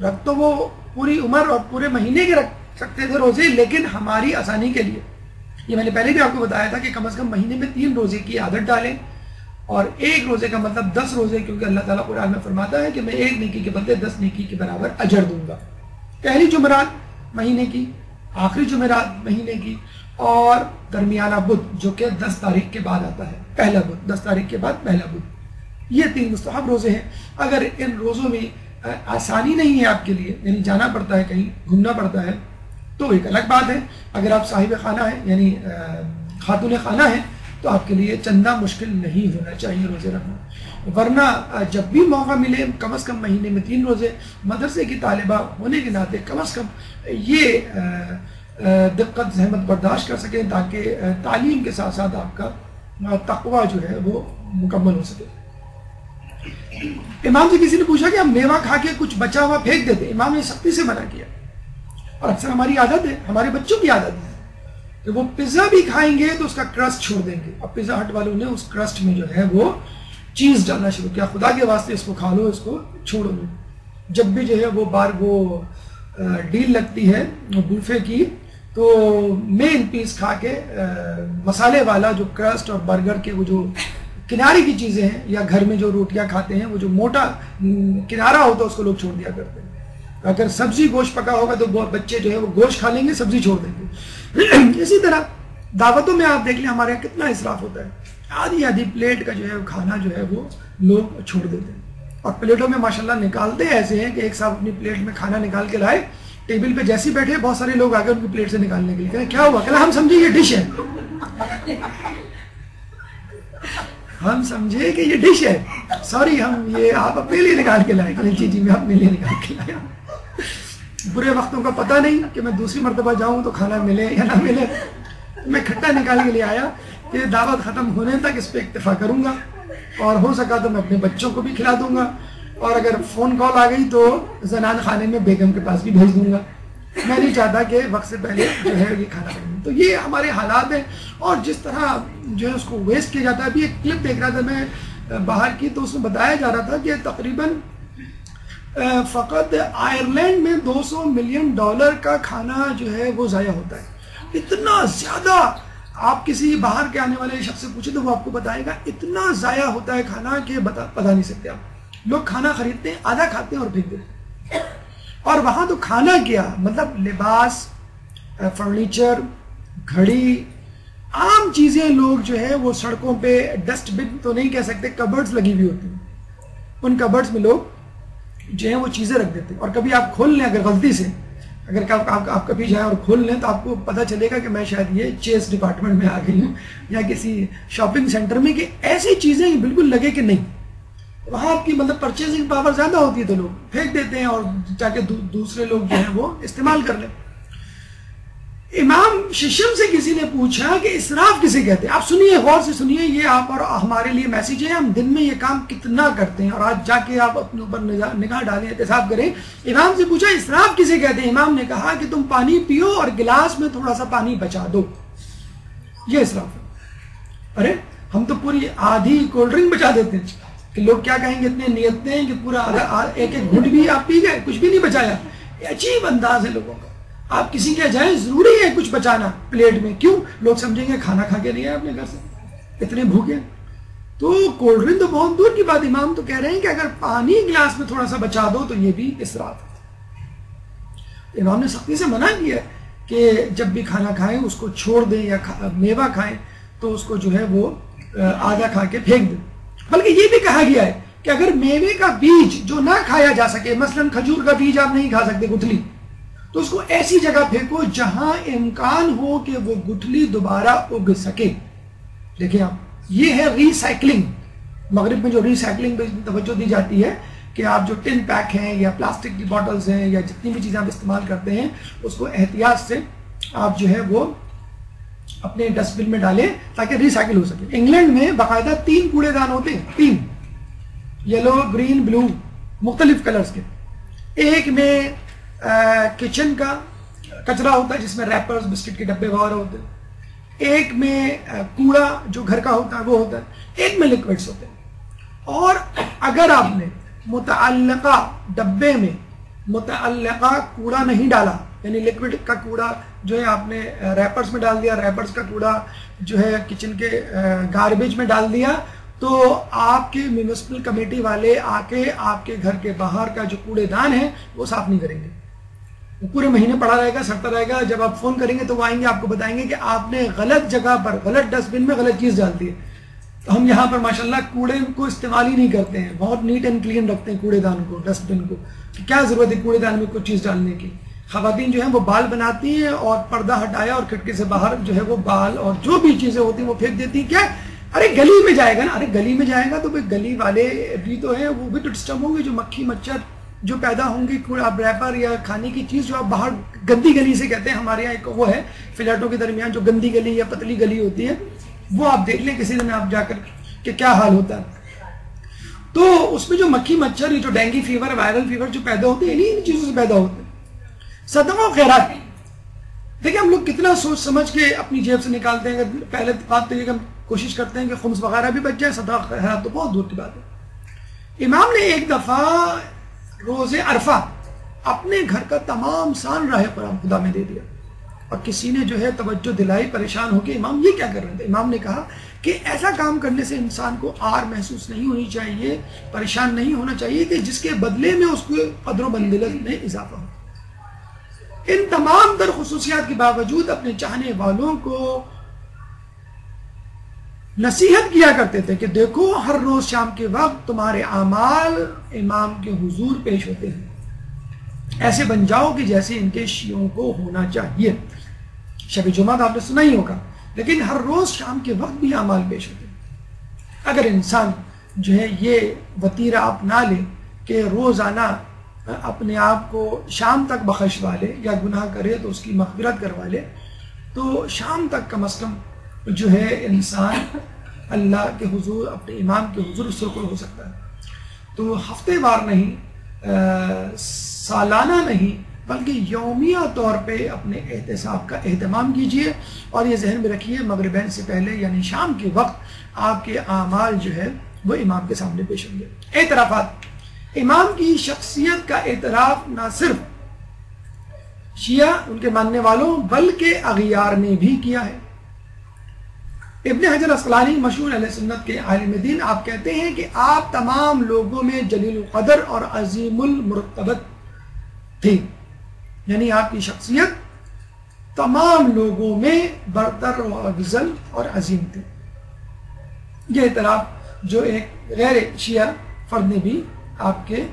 رکھ تو وہ پوری عمر اور پورے مہینے کے رکھ سکتے تھے روزے، لیکن ہماری آسانی کے لیے، یہ میں نے پہلے بھی آپ کو بتایا تھا کہ کم از کم مہینے میں 3 روزے کی عادت ڈالیں، اور 1 روزے کا مطلب 10 روزے، کیونکہ اللہ تعالیٰ قرآن میں فرماتا ہے کہ میں 1 نیکی کے بدلے 10 نیکی کے برابر اجر دوں گا. پہلی جمعرات مہینے کی، آخری جمعرات مہینے کی، اور درمیانہ بدھ جو کہ 10 تاریخ کے بعد آتا ہے، پہلا بدھ 10 تاریخ کے بعد پہلا بدھ. یہ 3 مستحب روزے ہیں. اگر ان روزوں میں آسانی نہیں ہے آپ کے لیے، یعنی جانا پڑتا ہے کہیں، گھومنا پڑتا ہے، تو ایک الگ بات ہے. اگر آپ صاحب خانہ ہیں یعنی خاتون خانہ ہیں تو آپ کے لیے چندہ مشکل نہیں ہونا چاہیے روزے رکھنا. ورنہ جب بھی موقع ملے کم از کم مہینے میں 3 روزے، مدرسے کی طالبہ ہونے کے ناطے کم از کم یہ دقت زحمت برداشت کر سکیں تاکہ تعلیم کے ساتھ ساتھ آپ کا تقویٰ جو ہے وہ مکمل ہو سکے. امام سے کسی نے پوچھا کہ ہم میوہ کھا کے کچھ بچا ہوا پھینک دیتے، امام نے سختی سے منع کیا. اور اکثر ہماری عادت ہے، ہمارے بچوں کی عادت ہے کہ وہ پیزا بھی کھائیں گے تو اس کا کرسٹ چھوڑ دیں گے. اب پیزا ہٹ والوں نے اس کرسٹ میں جو ہے وہ چیز ڈالنا شروع کیا. خدا کے واسطے اس کو کھا لو، اس کو چھوڑو لو. جب بھی جو ہے وہ ڈیل لگتی ہے بوفے کی تو مین پیس کھا کے مسالے والا جو کرسٹ اور برگر کے وہ جو کنارے کی چیزیں ہیں، یا گھر میں جو روٹیاں کھاتے ہیں وہ جو موٹا کنارہ ہوتا ہے اس کو لوگ چھوڑ دیا کرتے ہیں. اگر سبزی گوشت پکا ہوگا تو بچے جو ہے وہ گوشت کھا لیں گے، سبزی چھوڑ دیں گے. اسی طرح دعوتوں میں آپ دیکھ لیں ہمارے یہاں کتنا اسراف ہوتا ہے. آدھی پلیٹ کا جو ہے کھانا جو ہے وہ لوگ چھوڑ دیتے ہیں، اور پلیٹوں میں ماشاءاللہ نکالتے ایسے ہیں کہ ایک صاحب اپنی پلیٹ میں کھانا نکال کے لائے، ٹیبل پہ جیسے بیٹھے بہت سارے لوگ آگے ان کی پلیٹ سے نکالنے کے لیے. کہا کیا ہوا؟ کہ ہم سمجھے یہ ڈش ہے، ہم سمجھے کہ یہ ڈش ہے، سوری ہم یہ آپ اپنے لیے نکال کے لائے. جی میں اپنے لیے نکال کے لایا. برے وقتوں کا پتہ نہیں کہ میں دوسری مرتبہ جاؤں تو کھانا ملے یا نہ ملے. میں کھٹا نکال کے لیے آیا کہ دعوت ختم ہونے تک اس پہ اکتفا کروں گا، اور ہو سکا تو میں اپنے بچوں کو بھی کھلا دوں گا، اور اگر فون کال آ گئی تو زنان خانے میں بیگم کے پاس بھی بھیج دوں گا. میں نہیں چاہتا کہ وقت سے پہلے جو ہے یہ کھانا بنے. تو یہ ہمارے حالات ہیں، اور جس طرح جو ہے اس کو ویسٹ کیا جاتا ہے. ابھی ایک کلپ دیکھ رہا تھا میں باہر کی، تو اس میں بتایا جا رہا تھا کہ تقریباً فقط آئرلینڈ میں $200 ملین کا کھانا جو ہے وہ ضائع ہوتا ہے. اتنا زیادہ، آپ کسی باہر کے آنے والے شخص سے پوچھیں تو وہ آپ کو بتائے گا اتنا ضائع ہوتا ہے کھانا کہ بتا نہیں سکتے آپ. لوگ کھانا خریدتے ہیں، آدھا کھاتے ہیں اور پھینک دیتے ہیں. اور وہاں تو کھانا کیا، مطلب لباس، فرنیچر، گھڑی، عام چیزیں لوگ جو ہے وہ سڑکوں پہ، ڈسٹ بن تو نہیں کہہ سکتے، کبرڈز لگی ہوئی ہوتی ہیں، ان کبرڈز میں لوگ جو ہیں وہ چیزیں رکھ دیتے ہیں. اور کبھی آپ کھول لیں اگر غلطی سے، اگر آپ کبھی جائیں اور کھول لیں تو آپ کو پتہ چلے گا کہ میں شاید یہ چیز ڈپارٹمنٹ میں آ گئی ہوں یا کسی شاپنگ سینٹر میں، کہ ایسی چیزیں بالکل لگے کہ نہیں. وہاں آپ کی مطلب پرچیزنگ پاور زیادہ ہوتی ہے تو لوگ پھینک دیتے ہیں اور تاکہ دوسرے لوگ جو ہیں وہ استعمال کر لیں. امام ششم سے کسی نے پوچھا کہ اسراف کسے کہتے ہیں. آپ سنیے، غور سے سنیے، یہ آپ اور ہمارے لیے میسیج ہے. ہم دن میں یہ کام کتنا کرتے ہیں، اور آج جا کے آپ اپنے اوپر نگاہ ڈالیں، احتساب کریں. امام سے پوچھا اسراف کسے کہتے ہیں. امام نے کہا کہ تم پانی پیو اور گلاس میں تھوڑا سا پانی بچا دو، یہ اسراف ہے. ارے ہم تو پوری آدھی کولڈ ڈرنک بچا دیتے ہیں، کہ لوگ کیا کہیں گے اتنے نیتیں ہیں کہ پورا ایک ایک گھٹ بھی آپ پی گئے, کچھ بھی نہیں بچایا. یہ عجیب انداز ہے لوگوں کا. آپ کسی کے جائیں ضروری ہے کچھ بچانا پلیٹ میں, کیوں؟ لوگ سمجھیں گے کھانا کھا کے نہیں آئے اپنے گھر سے, اتنے بھوکے. تو کولڈ ڈرنک تو بہت دور کی بات, امام تو کہہ رہے ہیں کہ اگر پانی گلاس میں تھوڑا سا بچا دو تو یہ بھی اسراف ہے. امام نے سختی سے منع کیا ہے کہ جب بھی کھانا کھائیں اس کو چھوڑ دیں, یا میوہ کھائیں تو اس کو جو ہے وہ آدھا کھا کے پھینک دیں. بلکہ یہ بھی کہا گیا ہے کہ اگر میوے کا بیج جو نہ کھایا جا سکے, مثلا کھجور کا بیج آپ نہیں کھا سکتے گٹھلی, تو اس کو ایسی جگہ پھینکو جہاں امکان ہو کہ وہ گٹھلی دوبارہ اگ سکے. دیکھیں آپ, یہ ہے ری سائیکلنگ. مغرب میں جو ری سائیکلنگ پہ توجہ دی جاتی ہے کہ آپ جو ٹن پیک ہیں یا پلاسٹک کی بوٹلز ہیں یا جتنی بھی چیزیں آپ استعمال کرتے ہیں اس کو احتیاط سے آپ جو ہے وہ اپنے ڈسٹ بن میں ڈالیں تاکہ ری سائیکل ہو سکے. انگلینڈ میں باقاعدہ 3 کوڑے دان ہوتے ہیں, 3, یلو, گرین, بلو, مختلف کلرز کے. ایک میں کچن کا کچرا ہوتا ہے جس میں ریپرز, بسکٹ کے ڈبے وغیرہ ہوتے ہیں. ایک میں کوڑا جو گھر کا ہوتا ہے وہ ہوتا ہے. ایک میں لکوڈز ہوتے ہیں. اور اگر آپ نے متعلقہ ڈبے میں متعلقہ کوڑا نہیں ڈالا, یعنی لکوڈ کا کوڑا جو ہے آپ نے ریپرز میں ڈال دیا, ریپرز کا کوڑا جو ہے کچن کے گاربیج میں ڈال دیا, تو آپ کے میونسپل کمیٹی والے آ کے آپ کے گھر کے باہر کا جو کوڑے دان ہے وہ صاف نہیں کریں گے. وہ پورے مہینے پڑا رہے گا, سڑتا رہے گا. جب آپ فون کریں گے تو وہ آئیں گے, آپ کو بتائیں گے کہ آپ نے غلط جگہ پر, غلط ڈسٹ بن میں غلط چیز ڈال دی ہے. تو ہم یہاں پر ماشاءاللہ کوڑے کو استعمال ہی نہیں کرتے ہیں, بہت نیٹ اینڈ کلین رکھتے ہیں کوڑے دان کو, ڈسٹ بن کو. کیا ضرورت ہے کوڑے دان میں کوئی چیز ڈالنے کی؟ خواتین جو ہیں وہ بال بناتی ہیں اور پردہ ہٹایا اور کھڑکی سے باہر جو ہے وہ بال اور جو بھی چیزیں ہوتی ہیں وہ پھینک دیتی ہیں. کیا ارے گلی میں جائے گا نا, ارے گلی میں جائے گا تو گلی والے بھی تو ہیں, وہ بھی تو ڈسٹرب ہوں گے. جو مکھی مچھر جو پیدا ہوں گی, آپ ریپر یا کھانے کی چیز جو آپ باہر گندی گلی سے کہتے ہیں, ہمارے یہاں ایک وہ ہے فلیٹوں کے درمیان جو گندی گلی یا پتلی گلی ہوتی ہے, وہ آپ دیکھ لیں کسی دن آپ جا کر کہ کیا حال ہوتا ہے. تو اس میں جو مکھی مچھر, جو ڈینگی فیور, وائرل فیور جو پیدا ہوتے ہیں انہیں چیزوں سے پیدا ہوتے ہیں. صدقہ و خیرات, دیکھیں ہم لوگ کتنا سوچ سمجھ کے اپنی جیب سے نکالتے ہیں. پہلے بات تو یہ کہ ہم کوشش کرتے ہیں کہ خمس وغیرہ بھی بچ جائے, صدقہ و خیرات تو بہت دور کی بات ہے. امام نے ایک دفعہ روز عرفہ اپنے گھر کا تمام سان راہ قرآن خدا میں دے دیا, اور کسی نے جو ہے توجہ دلائی, پریشان ہو کے امام یہ کیا کر رہے تھے. امام نے کہا کہ ایسا کام کرنے سے انسان کو آر محسوس نہیں ہونی چاہیے, پریشان نہیں ہونا چاہیے کہ جس کے بدلے میں اس کو قدر و منزلت میں اضافہ ہو. ان تمام در خصوصیات کے باوجود اپنے چاہنے والوں کو نصیحت کیا کرتے تھے کہ دیکھو ہر روز شام کے وقت تمہارے اعمال امام کے حضور پیش ہوتے ہیں, ایسے بن جاؤ کہ جیسے ان کے شیعوں کو ہونا چاہیے. شب جمعہ آپ نے سنا ہی ہوگا, لیکن ہر روز شام کے وقت بھی اعمال پیش ہوتے ہیں. اگر انسان جو ہے یہ وتیرہ اپنا لے کہ روزانہ اپنے آپ کو شام تک بخشوا لے, یا گناہ کرے تو اس کی مغفرت کروا لے, تو شام تک کم از کم جو ہے انسان اللہ کے حضور, اپنے امام کے حضور سرخر ہو سکتا ہے. تو ہفتے وار نہیں, سالانہ نہیں, بلکہ یومیہ طور پہ اپنے احتساب کا اہتمام کیجئے, اور یہ ذہن میں رکھیے مغربین سے پہلے یعنی شام کے وقت آپ کے اعمال جو ہے وہ امام کے سامنے پیش ہوں گے. اعترافات, امام کی شخصیت کا اعتراف نہ صرف شیعہ ان کے ماننے والوں بلکہ اغیار نے بھی کیا ہے. ابن حجر اسقلانی مشہور اہل سنت کے عالم دین, آپ کہتے ہیں کہ آپ تمام لوگوں میں جلیل القدر اور عظیم المرتبت تھے, یعنی آپ کی شخصیت تمام لوگوں میں برتر و افضل اور عظیم تھی. یہ اعتراف جو ایک غیر شیعہ فرد نے بھی آپ کے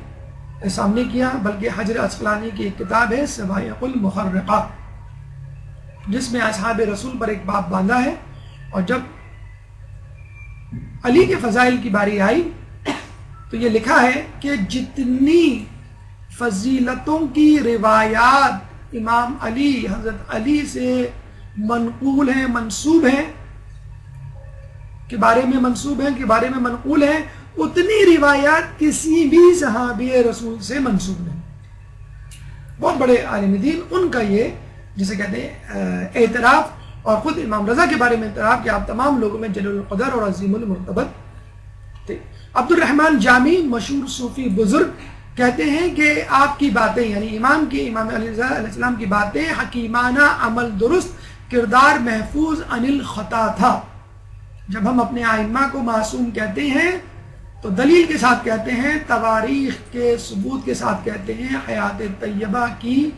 سامنے کیا, بلکہ حجر اسقلانی کی ایک کتاب ہے سوائق المحرقہ, جس میں اصحاب رسول پر ایک باب باندھا ہے. اور جب علی کے فضائل کی باری آئی تو یہ لکھا ہے کہ جتنی فضیلتوں کی روایات امام علی, حضرت علی سے منقول ہیں, منسوب ہیں, کے بارے میں منسوب ہیں, کے بارے میں منقول ہیں, اتنی روایات کسی بھی صحابی رسول سے منسوب نہیں. بہت بڑے عالم دین, ان کا یہ جسے کہتے ہیں اعتراف, اور خود امام رضا کے بارے میں اعتراف کہ آپ تمام لوگوں میں جلیل القدر اور عظیم المرتبت تھے. عبد الرحمن جامی مشہور صوفی بزرگ کہتے ہیں کہ آپ کی باتیں یعنی امام علیہ السلام کی باتیں حکیمانہ، عمل درست، کردار محفوظ، عن الخطا تھا۔ جب ہم اپنے ائمہ کو معصوم کہتے ہیں تو دلیل کے ساتھ کہتے ہیں، تواریخ کے ثبوت کے ساتھ کہتے ہیں، حیات طیبہ کی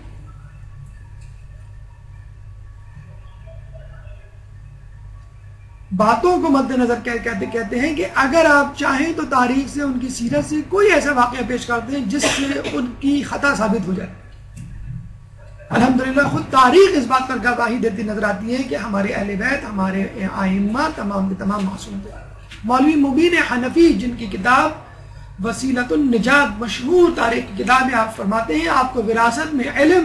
باتوں کو مد نظر کہتے ہیں کہ اگر آپ چاہیں تو تاریخ سے، ان کی سیرت سے کوئی ایسا واقعہ پیش کرتے ہیں جس سے ان کی خطا ثابت ہو جائے۔ الحمدللہ خود تاریخ اس بات پر گواہی دیتی نظر آتی ہے کہ ہمارے اہل بیت، ہمارے ائمہ تمام کے تمام معصوم تھے۔ مولوی مبین حنفی جن کی کتاب وسیلۃ النجات مشہور تاریخ کی کتاب ہے، آپ فرماتے ہیں آپ کو وراثت میں علم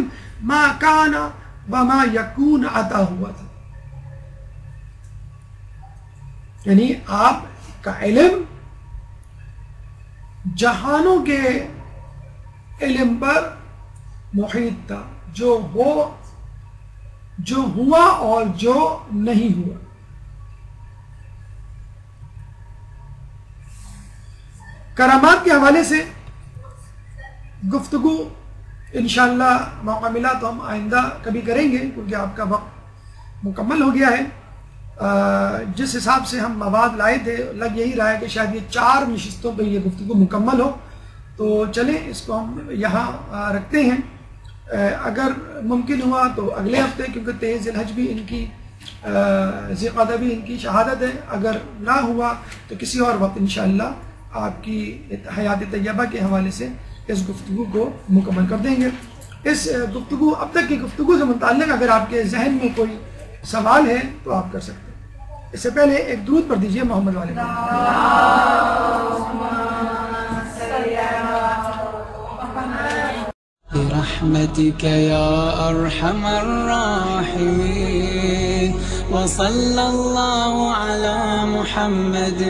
ما کان وما یکون عطا ہوا تھا، یعنی آپ کا علم جہانوں کے علم پر محیط تھا، جو ہوا اور جو نہیں ہوا۔ کرامات کے حوالے سے گفتگو انشاءاللہ موقع ملا تو ہم آئندہ کبھی کریں گے، کیونکہ آپ کا وقت مکمل ہو گیا ہے۔ جس حساب سے ہم مواد لائے تھے لگ یہی رہا ہے کہ شاید یہ 4 نشستوں پہ یہ گفتگو مکمل ہو، تو چلیں اس کو ہم یہاں رکھتے ہیں۔ اگر ممکن ہوا تو اگلے ہفتے، کیونکہ 23 ذی الحج بھی ان کی ذی القعدہ بھی ان کی شہادت ہے، اگر نہ ہوا تو کسی اور وقت انشاءاللہ آپ کی حیات طیبہ کے حوالے سے اس گفتگو کو مکمل کر دیں گے۔ اس گفتگو اب تک کی گفتگو سے متعلق اگر آپ کے ذہن میں کوئی سوال ہے تو آپ کر سکتے ہیں۔ اس سے پہلے ایک درود پڑھ دیجئے محمد والے پر۔ برحمتك يا أرحم الراحمين وصلى الله على محمد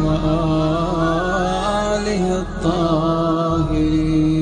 وآله الطاهرين۔